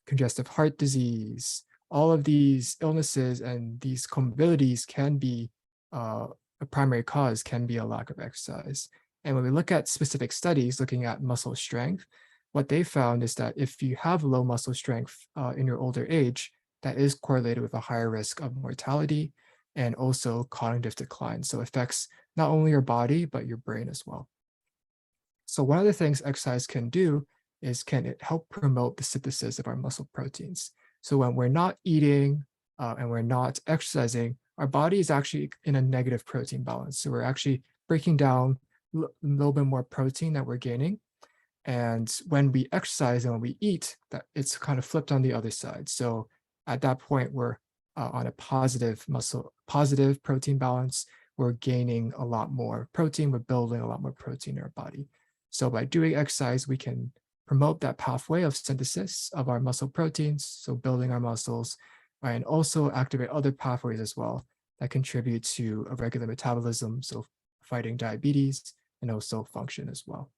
congestive heart disease, all of these illnesses and these comorbidities can be a primary cause, can be a lack of exercise. And when we look at specific studies looking at muscle strength, what they found is that if you have low muscle strength in your older age, that is correlated with a higher risk of mortality and also cognitive decline. So it affects not only your body, but your brain as well. So one of the things exercise can do is can it help promote the synthesis of our muscle proteins. So when we're not eating and we're not exercising, our body is actually in a negative protein balance. So we're actually breaking down a little bit more protein that we're gaining. And when we exercise and when we eat, that it's kind of flipped on the other side. So at that point, we're on a positive protein balance. We're gaining a lot more protein. We're building a lot more protein in our body. So by doing exercise, we can promote that pathway of synthesis of our muscle proteins, so building our muscles, right, and also activate other pathways as well that contribute to a regular metabolism, so fighting diabetes and also function as well.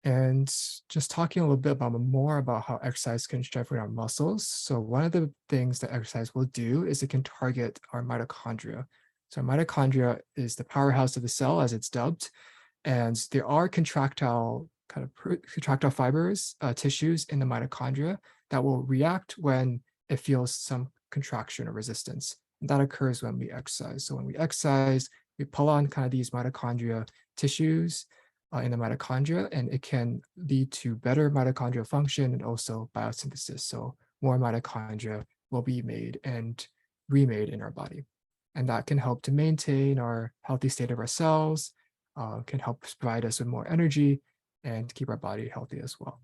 And just talking a little bit more about how exercise can strengthen our muscles. So one of the things that exercise will do is it can target our mitochondria. So mitochondria is the powerhouse of the cell, as it's dubbed, and there are contractile fibers, tissues in the mitochondria that will react when it feels some contraction or resistance. And that occurs when we exercise. So when we exercise, we pull on kind of these mitochondria tissues in the mitochondria, and it can lead to better mitochondrial function and also biosynthesis. So more mitochondria will be made and remade in our body. And that can help to maintain our healthy state of our cells, can help provide us with more energy and keep our body healthy as well.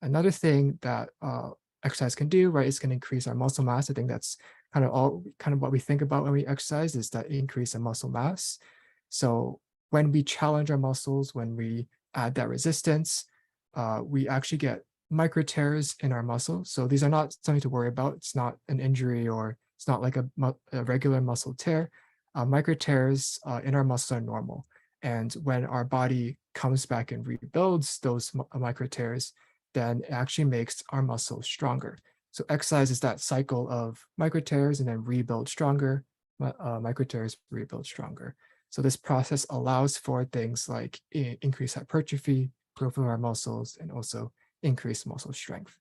Another thing that exercise can do, right, is can increase our muscle mass. I think that's kind of what we think about when we exercise, is that increase in muscle mass. So when we challenge our muscles, when we add that resistance, we actually get micro tears in our muscle. So these are not something to worry about. It's not an injury, or it's not like a regular muscle tear. Micro tears in our muscles are normal. And when our body comes back and rebuilds those micro tears, then it actually makes our muscles stronger. So exercise is that cycle of micro tears and then rebuild stronger, micro tears, rebuild stronger. So this process allows for things like increased hypertrophy, growth of our muscles, and also increased muscle strength.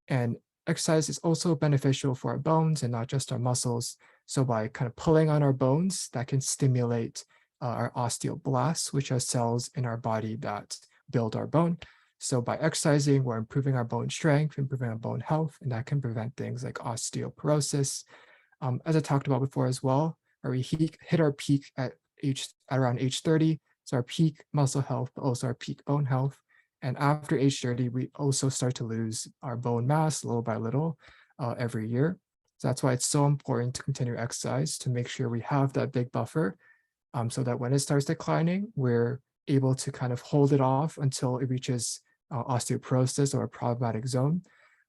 And exercise is also beneficial for our bones and not just our muscles. So by kind of pulling on our bones, that can stimulate our osteoblasts, which are cells in our body that build our bone. So by exercising, we're improving our bone strength, improving our bone health, and that can prevent things like osteoporosis. As I talked about before as well, where we hit our peak at around age 30. So our peak muscle health, but also our peak bone health. And after age 30, we also start to lose our bone mass little by little every year. So that's why it's so important to continue exercise, to make sure we have that big buffer, so that when it starts declining, we're able to kind of hold it off until it reaches osteoporosis or a problematic zone,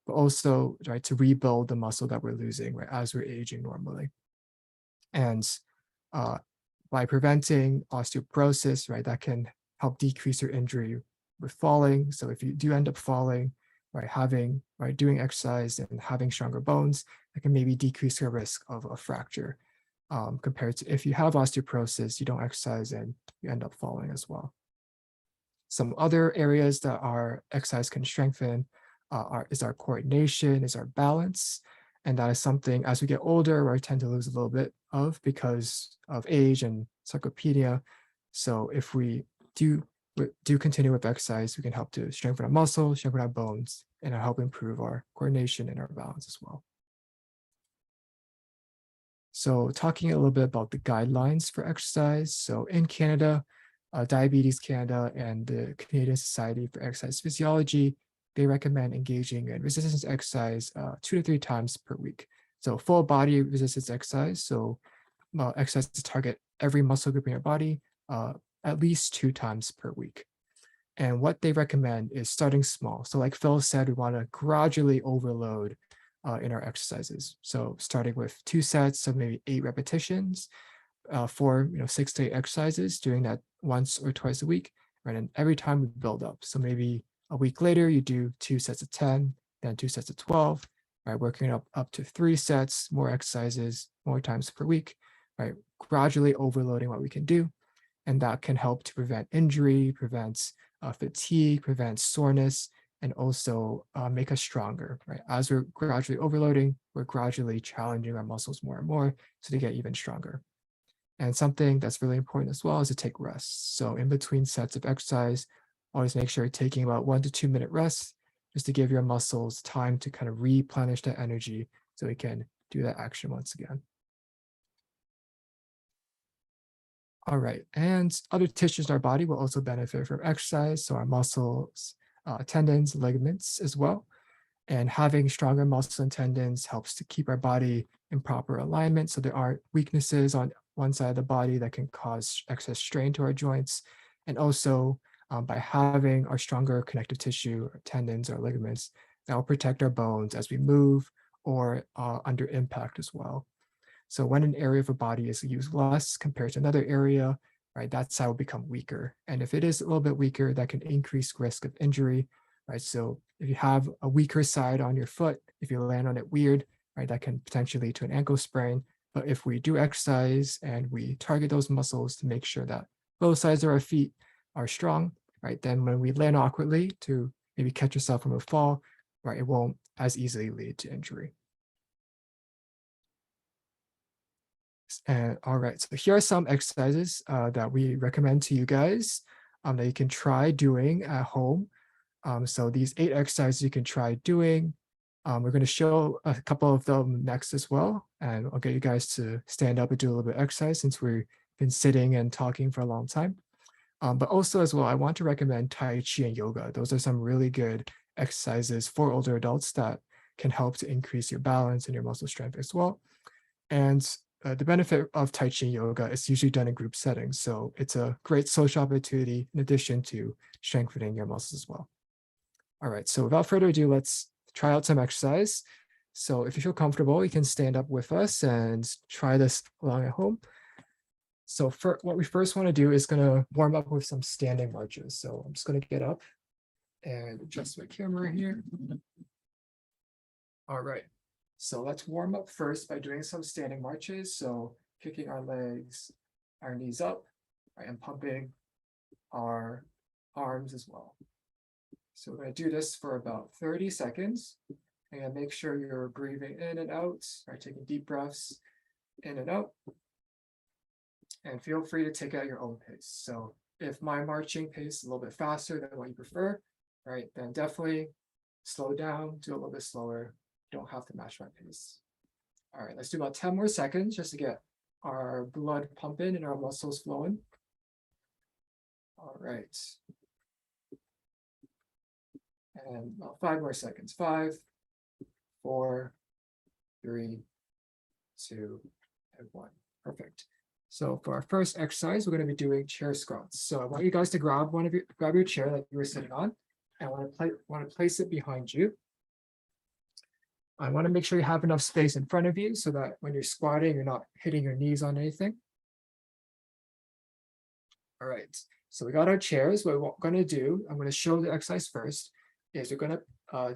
but also, right, to rebuild the muscle that we're losing, right, as we're aging normally. And by preventing osteoporosis, right, that can help decrease your injury with falling. So if you do end up falling, right, doing exercise and having stronger bones, that can maybe decrease your risk of a fracture, compared to if you have osteoporosis, you don't exercise and you end up falling as well. Some other areas that our exercise can strengthen is our coordination, is our balance. And that is something, as we get older, we tend to lose a little bit of because of age and sarcopenia. So if we do continue with exercise, we can help to strengthen our muscles, strengthen our bones, and help improve our coordination and our balance as well. So talking a little bit about the guidelines for exercise. So in Canada, Diabetes Canada and the Canadian Society for Exercise Physiology, they recommend engaging in resistance exercise 2 to 3 times per week. So full body resistance exercise. So exercise to target every muscle group in your body at least 2 times per week. And what they recommend is starting small. So like Phil said, we want to gradually overload in our exercises. So starting with 2 sets of maybe 8 repetitions for 6 to 8 exercises, doing that once or twice a week, right? And every time we build up. So maybe a week later, you do 2 sets of 10, then 2 sets of 12, right? Working up to 3 sets, more exercises, more times per week, right? Gradually overloading what we can do. And that can help to prevent injury, prevent fatigue, prevent soreness, and also make us stronger, right? As we're gradually overloading, we're gradually challenging our muscles more and more so they get even stronger. And something that's really important as well is to take rests. So in between sets of exercise, always make sure you're taking about 1 to 2 minute rests just to give your muscles time to kind of replenish that energy so we can do that action once again. All right, and other tissues in our body will also benefit from exercise. So our muscles, tendons, ligaments as well. And having stronger muscles and tendons helps to keep our body in proper alignment. So there aren't weaknesses on one side of the body that can cause excess strain to our joints. And also by having our stronger connective tissue, our tendons, our ligaments, that will protect our bones as we move or under impact as well. So when an area of a body is used less compared to another area, right, that's how it will become weaker. And if it is a little bit weaker, that can increase risk of injury, right? So if you have a weaker side on your foot, if you land on it weird, right, that can potentially lead to an ankle sprain. But if we do exercise and we target those muscles to make sure that both sides of our feet are strong, right, then when we land awkwardly to maybe catch yourself from a fall, right, it won't as easily lead to injury. All right, so here are some exercises that we recommend to you guys that you can try doing at home. So these 8 exercises you can try doing. We're going to show a couple of them next as well. And I'll get you guys to stand up and do a little bit of exercise since we've been sitting and talking for a long time. But also as well, I want to recommend Tai Chi and yoga. Those are some really good exercises for older adults that can help to increase your balance and your muscle strength as well. And the benefit of Tai Chi yoga is usually done in group settings. So it's a great social opportunity in addition to strengthening your muscles as well. All right, so without further ado, let's try out some exercise. So if you feel comfortable, you can stand up with us and try this along at home. So for what we first want to do is going to warm up with some standing marches. So I'm just going to get up and adjust my camera here. All right, so let's warm up first by doing some standing marches. So kicking our legs, our knees up, right, and pumping our arms as well. So we're going to do this for about 30 seconds. And make sure you're breathing in and out, right? Taking deep breaths in and out. And feel free to take at your own pace. So if my marching pace is a little bit faster than what you prefer, right, then definitely slow down, do a little bit slower. You don't have to match my pace. All right, let's do about 10 more seconds just to get our blood pumping and our muscles flowing. All right. And about 5 more seconds. 5, 4, 3, 2, and 1. Perfect. So for our first exercise, we're going to be doing chair squats. So I want you guys to grab your chair that you were sitting on, and I want to place it behind you. I want to make sure you have enough space in front of you so that when you're squatting, you're not hitting your knees on anything. All right. So we got our chairs. What we're going to do, I'm going to show the exercise first, is we're going to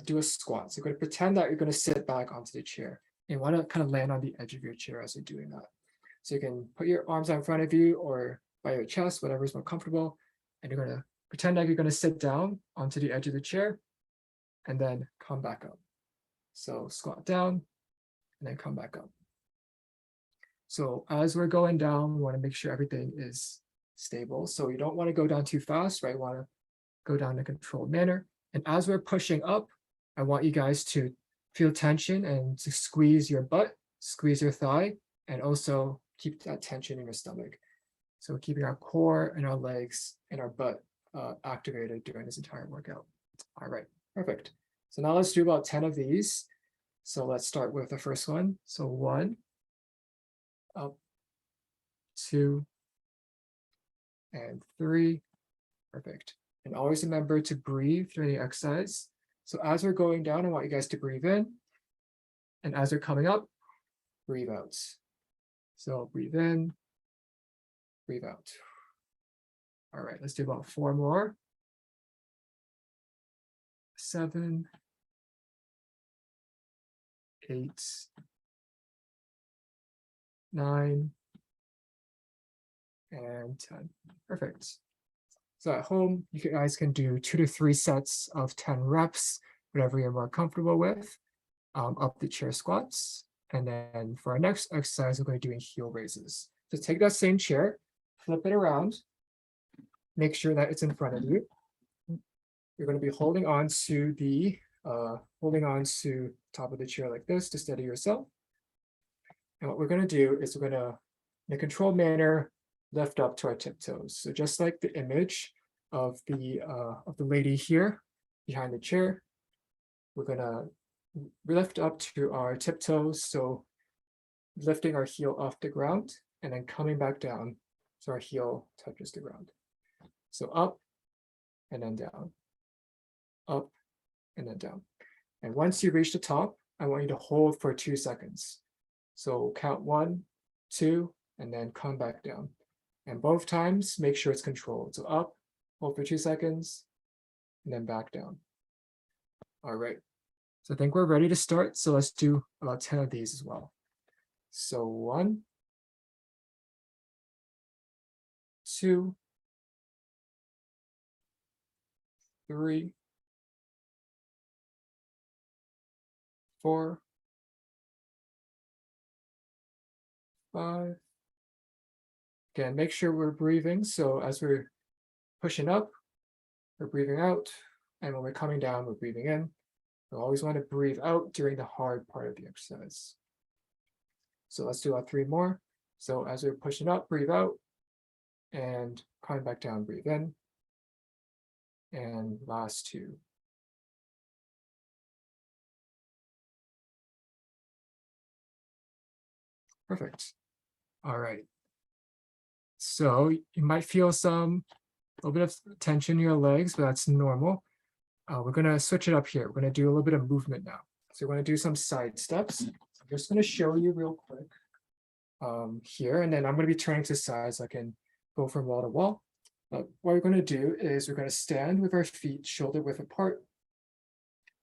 do a squat. So you're going to pretend that you're going to sit back onto the chair. You want to kind of land on the edge of your chair as you're doing that. So you can put your arms out in front of you or by your chest, whatever is more comfortable. And you're going to pretend like you're going to sit down onto the edge of the chair and then come back up. So squat down and then come back up. So as we're going down, we want to make sure everything is stable. So you don't want to go down too fast, right? You want to go down in a controlled manner. And as we're pushing up, I want you guys to feel tension and to squeeze your butt, squeeze your thigh, and also keep that tension in your stomach. So we're keeping our core and our legs and our butt activated during this entire workout. All right, perfect. So now let's do about 10 of these. So let's start with the first one. So 1, up, 2, and 3. Perfect. And always remember to breathe during the exercise. So as we're going down, I want you guys to breathe in. And as we're coming up, breathe out. So breathe in, breathe out. All right, let's do about 4 more. 7, 8, 9, and 10. Perfect. So at home, you guys can do 2 to 3 sets of 10 reps, whatever you're more comfortable with, up the chair squats. And then for our next exercise, we're going to be doing heel raises. So take that same chair, flip it around, make sure that it's in front of you. You're going to be holding on to the top of the chair like this to steady yourself. And what we're going to do is we're going to, in a controlled manner, lift up to our tiptoes. So just like the image of the lady here behind the chair, we're going to lift up to our tiptoes. So lifting our heel off the ground and then coming back down so our heel touches the ground. So up and then down, up and then down. And once you reach the top, I want you to hold for 2 seconds. So count 1, 2, and then come back down. And both times, make sure it's controlled. So up, hold for 2 seconds, and then back down. All right. So I think we're ready to start. So let's do about 10 of these as well. So 1, 2, 3, 4, 5. Again, make sure we're breathing. So as we're pushing up, we're breathing out. And when we're coming down, we're breathing in. We always want to breathe out during the hard part of the exercise. So let's do about 3 more. So as we're pushing up, breathe out. And coming back down, breathe in. And last 2. Perfect. All right. So you might feel a little bit of tension in your legs, but that's normal. We're gonna switch it up here. We're gonna do a little bit of movement now. So we're gonna do some side steps. I'm just gonna show you real quick here, and then I'm gonna be turning to sides so I can go from wall to wall. But what we're gonna do is we're gonna stand with our feet shoulder width apart.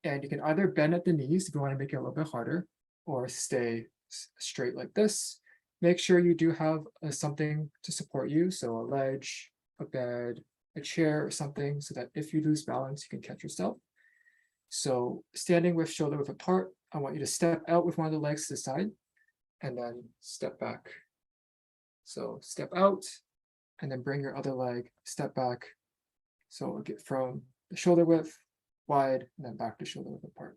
And you can either bend at the knees if you wanna make it a little bit harder, or stay straight like this. Make sure you do have something to support you, so a ledge, a bed, a chair or something, so that if you lose balance, you can catch yourself. So standing with shoulder width apart, I want you to step out with one of the legs to the side and then step back. So step out and then bring your other leg, step back. So we'll get from the shoulder width wide and then back to shoulder width apart.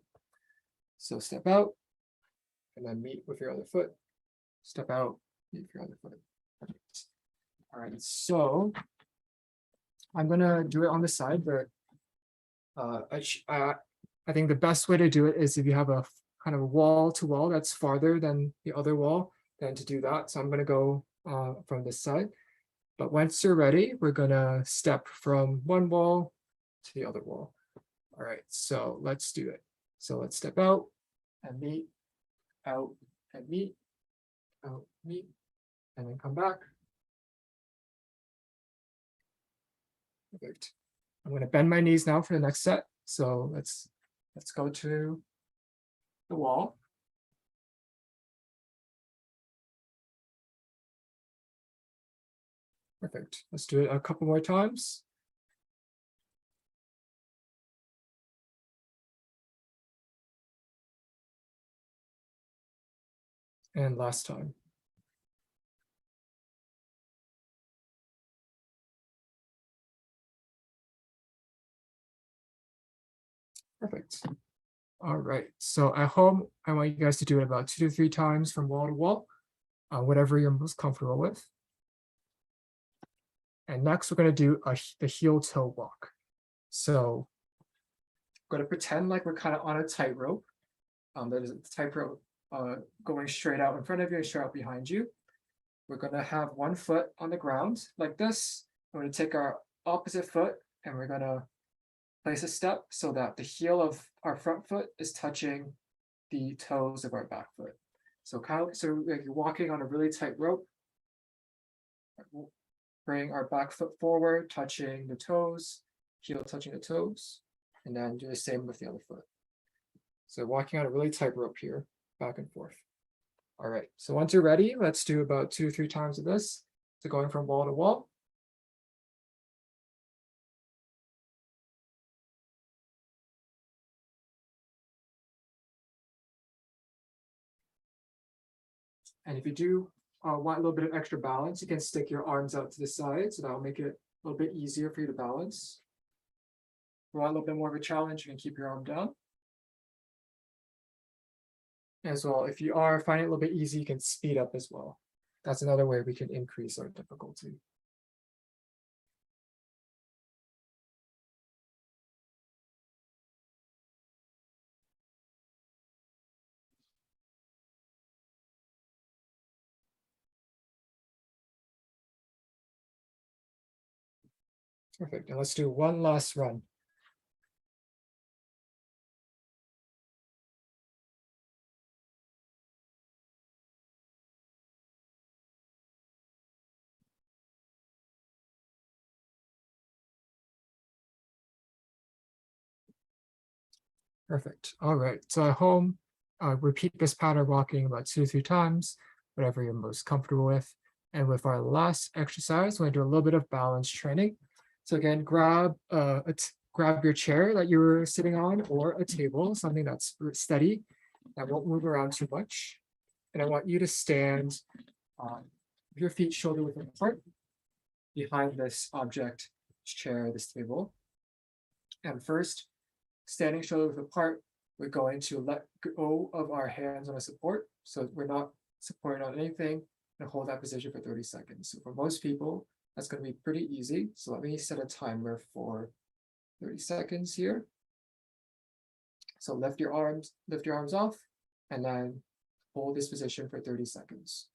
So step out and then meet with your other foot. Step out, meet with your other foot. Perfect. All right, so I'm gonna do it on the side, but I think the best way to do it is if you have a kind of wall to wall that's farther than the other wall, then to do that. So I'm gonna go from this side. But once you're ready, we're gonna step from one wall to the other wall. All right, so let's do it. So let's step out and meet, out and meet, out, meet, and then come back. Perfect. I'm going to bend my knees now for the next set. So let's go to the wall. Perfect. Let's do it a couple more times. And last time. Perfect. All right. So at home, I want you guys to do it about 2 to 3 times from wall to wall, whatever you're most comfortable with. And next, we're going to do the heel toe walk. So I'm going to pretend like we're kind of on a tightrope. There's a tightrope going straight out in front of you and straight out behind you. We're going to have one foot on the ground like this. We're going to take our opposite foot and we're going to place a step so that the heel of our front foot is touching the toes of our back foot. So like you're walking on a really tight rope. Bring our back foot forward, touching the toes, heel touching the toes, and then do the same with the other foot. So walking on a really tight rope here, back and forth. All right, so once you're ready, let's do about 2 or 3 times of this. So going from wall to wall. And if you do want a little bit of extra balance, you can stick your arms out to the side, so that'll make it a little bit easier for you to balance. If you want a little bit more of a challenge, you can keep your arm down. As well, if you are finding it a little bit easy, you can speed up as well. That's another way we can increase our difficulty. Perfect, and let's do one last run. Perfect. All right. So at home, repeat this pattern walking about 2 to 3 times, whatever you're most comfortable with. And with our last exercise, we're going to do a little bit of balance training. So again, grab your chair that you were sitting on, or a table, something that's steady, that won't move around too much. And I want you to stand with your feet shoulder width apart behind this object, this chair, this table. And first, standing shoulder width apart, we're going to let go of our hands on a support. So we're not supporting on anything, and hold that position for 30 seconds. So for most people, that's going to be pretty easy. So let me set a timer for 30 seconds here. So lift your arms off, and then hold this position for 30 seconds.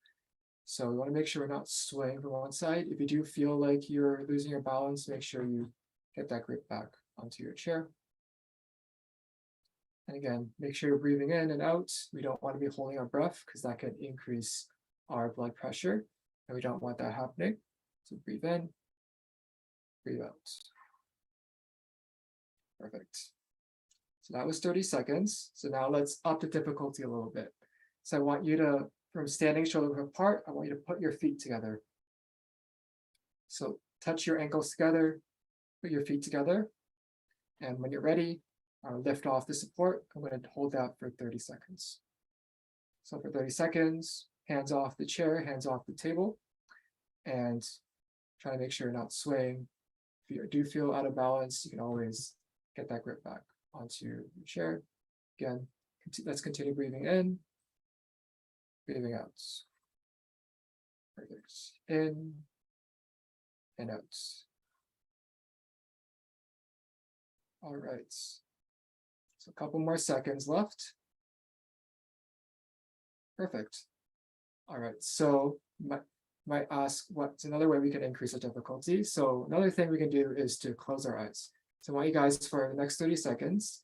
So we want to make sure we're not swaying from one side. If you do feel like you're losing your balance, make sure you get that grip back onto your chair. And again, make sure you're breathing in and out. We don't want to be holding our breath because that can increase our blood pressure, and we don't want that happening. So breathe in, breathe out. Perfect. So that was 30 seconds. So now let's up the difficulty a little bit. So I want you to, from standing shoulder width apart, I want you to put your feet together. So touch your ankles together, put your feet together. And when you're ready, lift off the support. I'm going to hold that for 30 seconds. So for 30 seconds, hands off the chair, hands off the table, and try to make sure you're not swaying. If you do feel out of balance, you can always get that grip back onto your chair. Again, let's continue breathing in, breathing out. Perfect. In and out. All right. So a couple more seconds left. Perfect. All right. So might ask what's another way we can increase the difficulty. So another thing we can do is to close our eyes. So I want you guys for the next 30 seconds,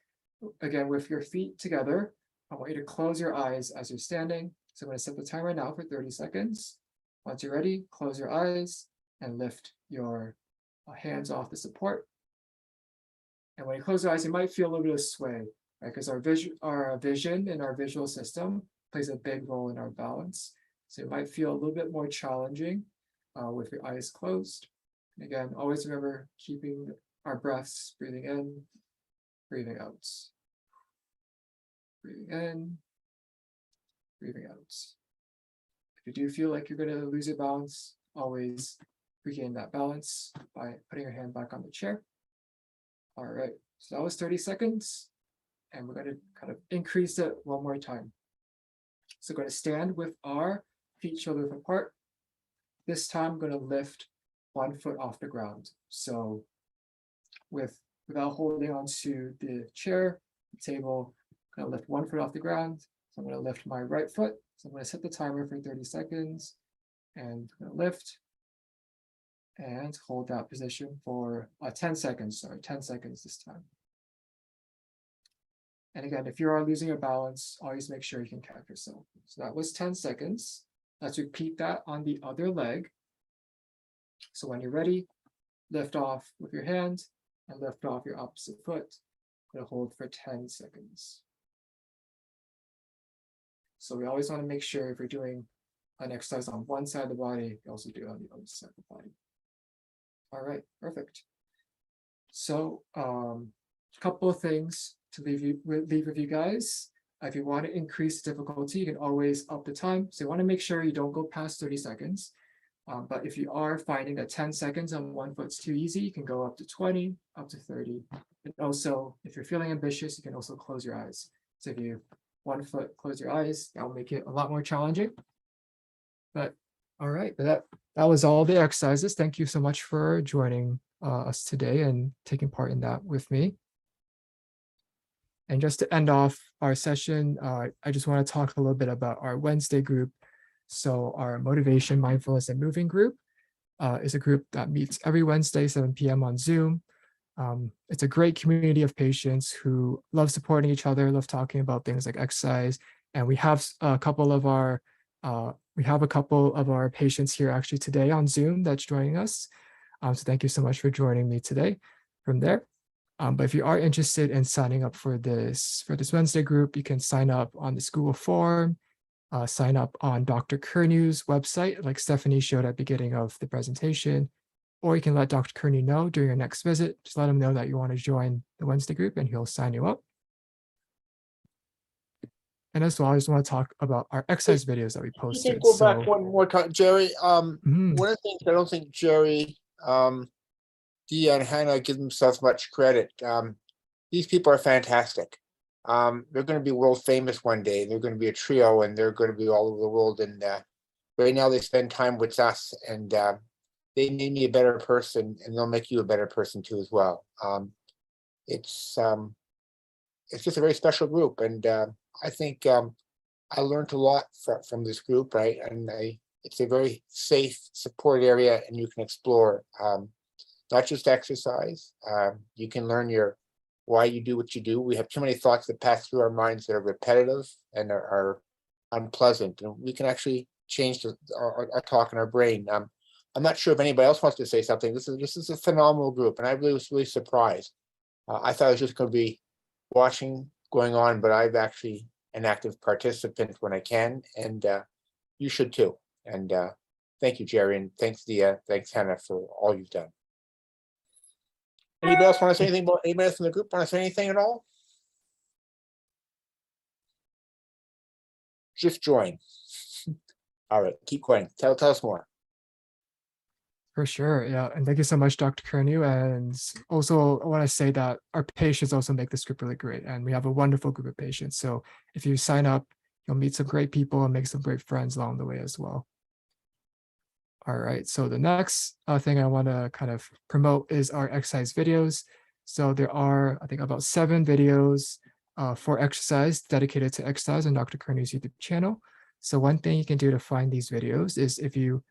again, with your feet together, I want you to close your eyes as you're standing. So I'm going to set the timer now for 30 seconds. Once you're ready, close your eyes and lift your hands off the support. And when you close your eyes, you might feel a little bit of sway, right? Because our vision and our visual system plays a big role in our balance. So it might feel a little bit more challenging with your eyes closed. And again, always remember keeping our breaths, breathing in, breathing out. Breathing in, breathing out. If you do feel like you're going to lose your balance, always regain that balance by putting your hand back on the chair. All right, so that was 30 seconds, and we're going to kind of increase it one more time. So we're going to stand with our feet shoulder width apart. This time I'm going to lift 1 foot off the ground. So without holding onto the chair, the table, I'm going to lift 1 foot off the ground. So I'm going to lift my right foot. So I'm going to set the timer for 30 seconds and I'm going to lift and hold that position for 10 seconds, 10 seconds this time. And again, if you are losing your balance, always make sure you can catch yourself. So that was 10 seconds. Let's repeat that on the other leg. So when you're ready, lift off with your hand and lift off your opposite foot. I'm going to hold for 10 seconds. So we always want to make sure if you're doing an exercise on one side of the body, you also do it on the other side of the body. All right, perfect. So a couple of things to leave with you guys. If you want to increase difficulty, you can always up the time. So you want to make sure you don't go past 30 seconds. But if you are finding that 10 seconds on 1 foot's too easy, you can go up to 20, up to 30. And also, if you're feeling ambitious, you can also close your eyes. So if you 1 foot, close your eyes, that will make it a lot more challenging. But all right, that was all the exercises. Thank you so much for joining us today and taking part in that with me. And just to end off our session, I just want to talk a little bit about our Wednesday group. So our Motivation, Mindfulness, and Moving group is a group that meets every Wednesday, 7 p.m. on Zoom. It's a great community of patients who love supporting each other, love talking about things like exercise. And we have a couple of our patients here actually today on Zoom that's joining us. So thank you so much for joining me today from there. But if you are interested in signing up for this Wednesday group, you can sign up on the Google form, sign up on Dr. Curnew's website, like Stephanie showed at the beginning of the presentation, or you can let Dr. Curnew know during your next visit. Just let him know that you want to join the Wednesday group and he'll sign you up. And as well, I just want to talk about our exercise videos that we You posted. can go back one more time, Jerry. One of the things I don't think Jerry, Dia, and Hannah give themselves much credit. These people are fantastic. They're going to be world famous one day. They're going to be a trio, and they're going to be all over the world. And right now, they spend time with us, and they made me a better person, and they'll make you a better person too as well. It's just a very special group, and I think I learned a lot from this group, right? And I It's a very safe, support area, and you can explore not just exercise. You can learn why you do what you do. We have too many thoughts that pass through our minds that are repetitive and are unpleasant, and we can actually change our talk in our brain. I'm not sure if anybody else wants to say something. This is a phenomenal group, and I was really surprised. I thought I was just going to be watching going on, but I've actually an active participant when I can, and you should too. And thank you, Jerry, and thanks Hannah for all you've done. Anybody else want to say anything about anybody else in the group want to say anything at all? Just join. All right, keep going. Tell us more. For sure, yeah, and thank you so much, Dr. Curnew. And also, I want to say that our patients also make this group really great, and we have a wonderful group of patients. So if you sign up, you'll meet some great people and make some great friends along the way as well. All right, so the next thing I want to kind of promote is our exercise videos. So there are, I think, about 7 videos for exercise dedicated to exercise on Dr. Curnew's YouTube channel. So one thing you can do to find these videos is if you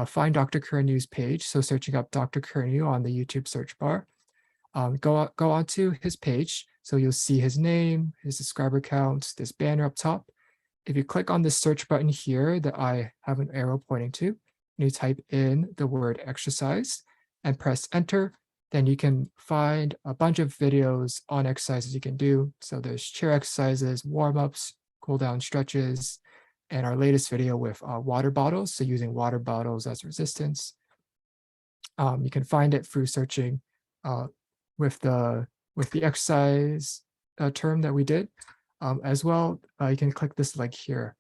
find Dr. Curnew's page, so searching up Dr. Curnew on the YouTube search bar, go onto his page. So you'll see his name, his subscriber count, this banner up top. If you click on the search button here that I have an arrow pointing to, and you type in the word exercise and press enter, then you can find a bunch of videos on exercises you can do. So there's chair exercises, warm-ups, cool down stretches, and our latest video with water bottles, so using water bottles as resistance. You can find it through searching with the exercise term that we did. As well, you can click this link here,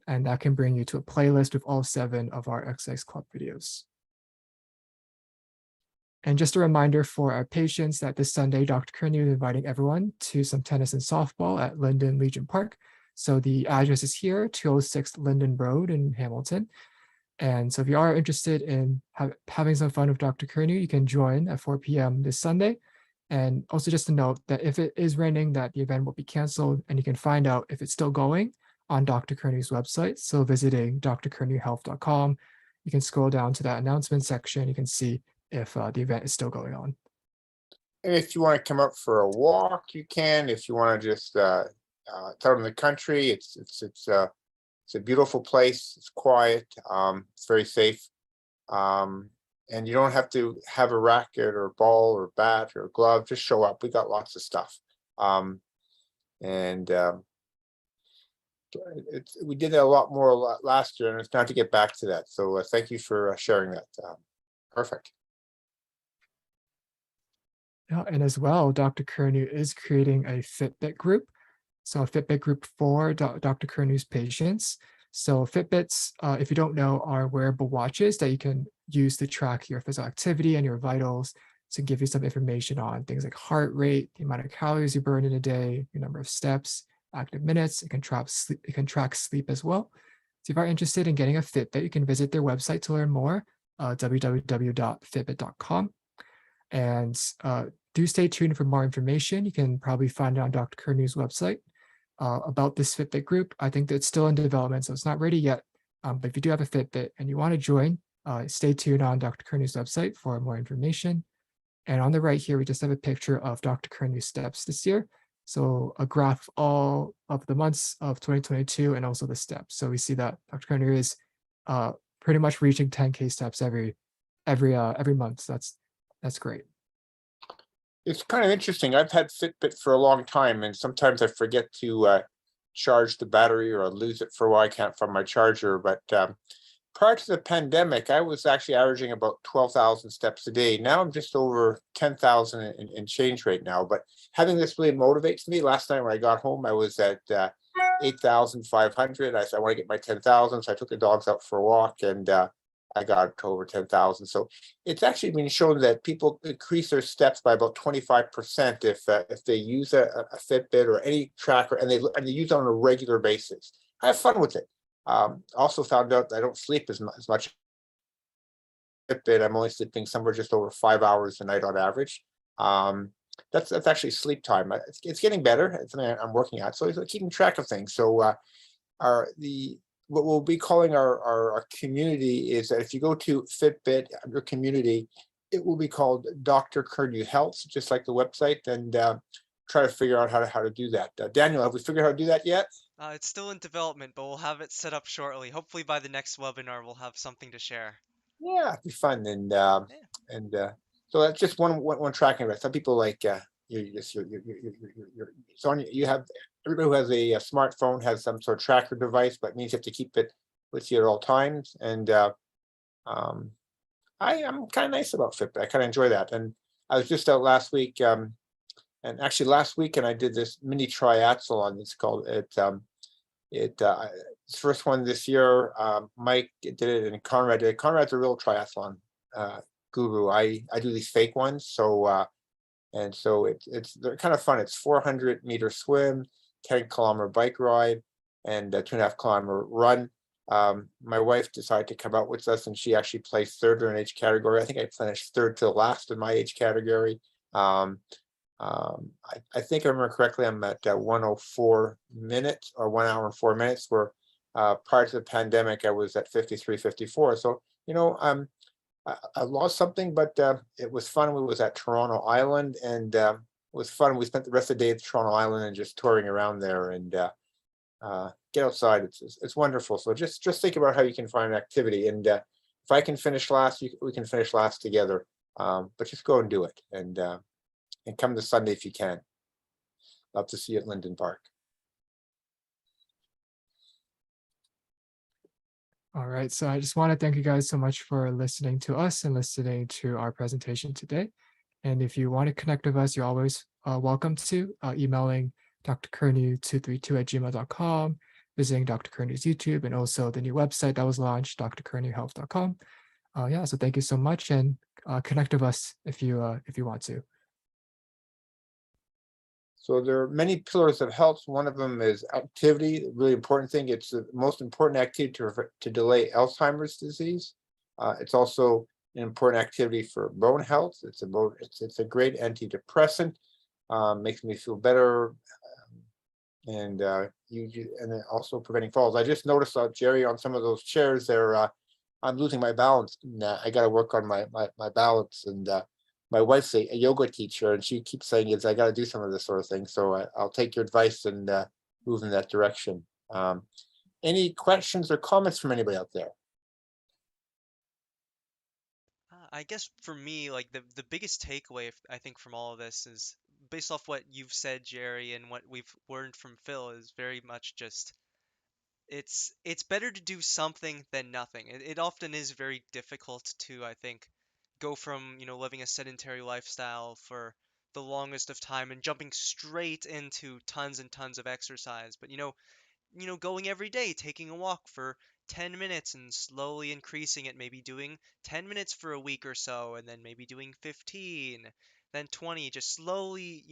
and that can bring you to a playlist with all 7 of our exercise club videos. And just a reminder for our patients that this Sunday, Dr. Curnew is inviting everyone to some tennis and softball at Linden Legion Park. So the address is here, 206 Linden Road in Hamilton. And so if you are interested in having some fun with Dr. Curnew, you can join at 4 p.m. this Sunday. And also just to note that if it is raining, that the event will be canceled, and you can find out if it's still going on Dr. Curnew's website. So visiting drcurnewhealth.com, you can scroll down to that announcement section. You can see if the event is still going on. And if you want to come up for a walk, you can. If you want to just out in the country, it's a beautiful place. It's quiet. It's very safe. And you don't have to have a racket or ball or bat or glove. Just show up. We got lots of stuff. We did a lot more last year, and it's time to get back to that. So thank you for sharing that. Perfect. Yeah, and as well, Dr. Curnew is creating a FitBit group. So a FitBit group for Dr. Curnew's patients. So Fitbits, if you don't know, are wearable watches that you can use to track your physical activity and your vitals, to give you some information on things like heart rate, the amount of calories you burn in a day, your number of steps, active minutes. It can track sleep as well. So if you are interested in getting a Fitbit, you can visit their website to learn more, www.fitbit.com. And do stay tuned for more information. You can probably find it on Dr. Curnew's website about this Fitbit group. I think that it's still in development, so it's not ready yet. But if you do have a Fitbit and you want to join, stay tuned on Dr. Curnew's website for more information. And on the right here, we just have a picture of Dr. Curnew's steps this year. So a graph all of the months of 2022 and also the steps. So we see that Dr. Curnew is pretty much reaching 10K steps every month. So that's great. It's kind of interesting. I've had Fitbit for a long time, and sometimes I forget to charge the battery, or I lose it for a while. I can't find my charger. But prior to the pandemic, I was actually averaging about 12,000 steps a day. Now I'm just over 10,000 and change right now. But having this really motivates me. Last night when I got home, I was at 8,500. I said, I want to get my 10,000. So I took the dogs out for a walk, and I got to over 10,000. So it's actually been shown that people increase their steps by about 25% if they use a Fitbit or any tracker, and they use it on a regular basis. I have fun with it. Also found out that I don't sleep as much. Fitbit, I'm only sleeping somewhere just over 5 hours a night on average. That's actually sleep time. It's getting better. It's something I'm working at. So keeping track of things. So the what we'll be calling our community is that if you go to Fitbit under community, it will be called Dr. Curnew Health, just like the website, and try to figure out how to do that. Daniel, have we figured out how to do that yet? It's still in development, but we'll have it set up shortly. Hopefully by the next webinar, we'll have something to share. Yeah, it'd be fun. And Yeah. and so that's just one tracking of it. Some people like you're so you have everybody who has a smartphone has some sort of tracker device, but it means you have to keep it with you at all times. And I'm kind of nice about Fitbit. I kind of enjoy that. And I was just out last week, and actually last weekend I did this mini triathlon. It's called it's the first one this year. Mike did it and Conrad did it. Conrad's a real triathlon guru. I do these fake ones. So and so they're kind of fun. It's 400-meter swim, 10-kilometer bike ride, and a 2.5-kilometer run. My wife decided to come out with us, and she actually placed third in age category. I think I finished third to the last in my age category. I think I remember correctly, I'm at 104 minutes or 1 hour and 4 minutes, where prior to the pandemic, I was at 53, 54. So, I lost something, but it was fun. We was at Toronto Island, and it was fun. We spent the rest of the day at Toronto Island and just touring around there and get outside. It's wonderful. So just think about how you can find an activity. And if I can finish last, we can finish last together. But just go and do it. And come this Sunday if you can. Love to see you at Linden Park. All right, so I just want to thank you guys so much for listening to us and listening to our presentation today. And if you want to connect with us, you're always welcome to emailing drcurnew232@gmail.com, visiting Dr. Curnew's YouTube, and also the new website that was launched, drcurnewhealth.com. Yeah, so thank you so much, and connect with us if you want to. So there are many pillars of health. One of them is activity, a really important thing. It's the most important activity to delay Alzheimer's disease. It's also an important activity for bone health. It's a great antidepressant. Makes me feel better, and and also preventing falls. I just noticed, Jerry, on some of those chairs there, I'm losing my balance. And, I got to work on my balance. And my wife's a yoga teacher, and she keeps saying I got to do some of this sort of thing. So I'll take your advice and move in that direction. Any questions or comments from anybody out there? I guess for me, like the biggest takeaway, I think, from all of this is based off what you've said, Jerry, and what we've learned from Phil is very much just it's better to do something than nothing. It often is very difficult to, I think, go from, living a sedentary lifestyle for the longest of time and jumping straight into tons and tons of exercise. But going every day, taking a walk for 10 minutes and slowly increasing it, maybe doing 10 minutes for a week or so, and then maybe doing 15, then 20, just slowly,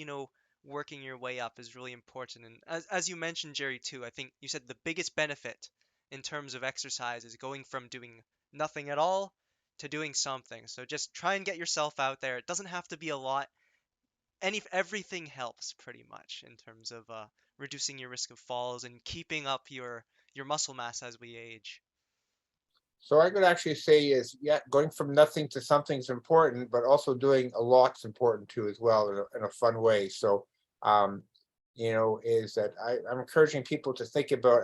working your way up is really important. And as you mentioned, Jerry, too, I think you said the biggest benefit in terms of exercise is going from doing nothing at all to doing something. So just try and get yourself out there. It doesn't have to be a lot. Everything helps pretty much in terms of reducing your risk of falls and keeping up your muscle mass as we age. So I could actually say is, yeah, going from nothing to something is important, but also doing a lot's important too as well in a fun way. So, is that I'm encouraging people to think about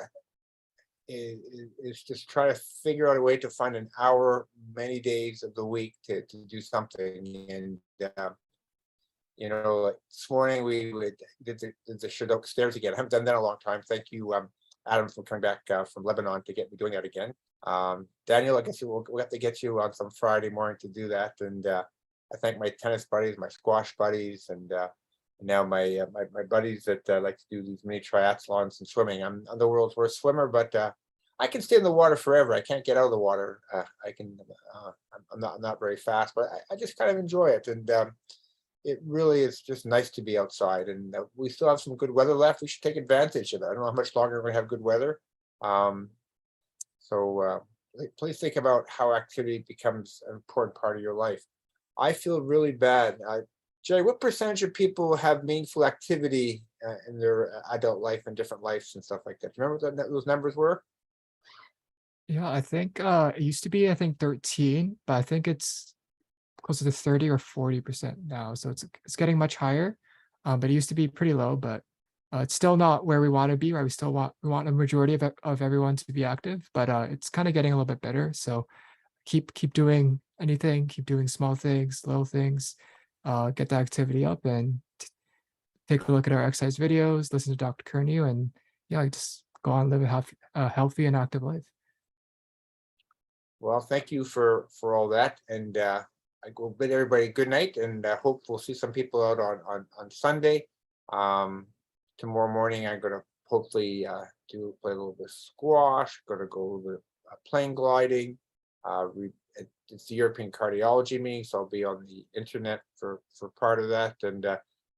is just try to figure out a way to find an hour many days of the week to do something. And like this morning we did the Shadok stairs again. I haven't done that in a long time. Thank you, Adam, for coming back from Lebanon to get me doing that again. Daniel, I guess we'll have to get you on some Friday morning to do that. And I thank my tennis buddies, my squash buddies, and now my buddies that like to do these mini triathlons and swimming. I'm the world's worst swimmer, but I can stay in the water forever. I can't get out of the water. I'm not very fast, but I just kind of enjoy it. And it really is just nice to be outside. And we still have some good weather left. We should take advantage of it. I don't know how much longer we're going to have good weather. So please think about how activity becomes an important part of your life. I feel really bad. Jerry, what percentage of people have meaningful activity in their adult life and different lives and stuff like that? Do you remember what those numbers were? Yeah, I think it used to be, I think 13, but I think it's closer to 30 or 40% now. So it's getting much higher. But it used to be pretty low, but it's still not where we want to be, right? We want a majority of everyone to be active, but it's kind of getting a little bit better. So keep doing anything, keep doing small things, little things, get the activity up and take a look at our exercise videos, listen to Dr. Curnew, and yeah, just go on live a healthy and active life. Well, thank you for all that, and I go bid everybody good night, and hope we'll see some people out on Sunday. Tomorrow morning, I'm gonna hopefully play a little bit of squash. Gonna go a little bit plane gliding. It's the European Cardiology meeting, so I'll be on the internet for part of that, and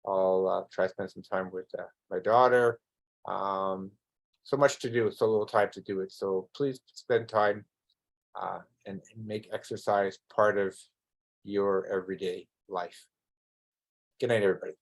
I'll try to spend some time with my daughter. So much to do, so little time to do it. So please spend time and make exercise part of your everyday life. Good night, everybody.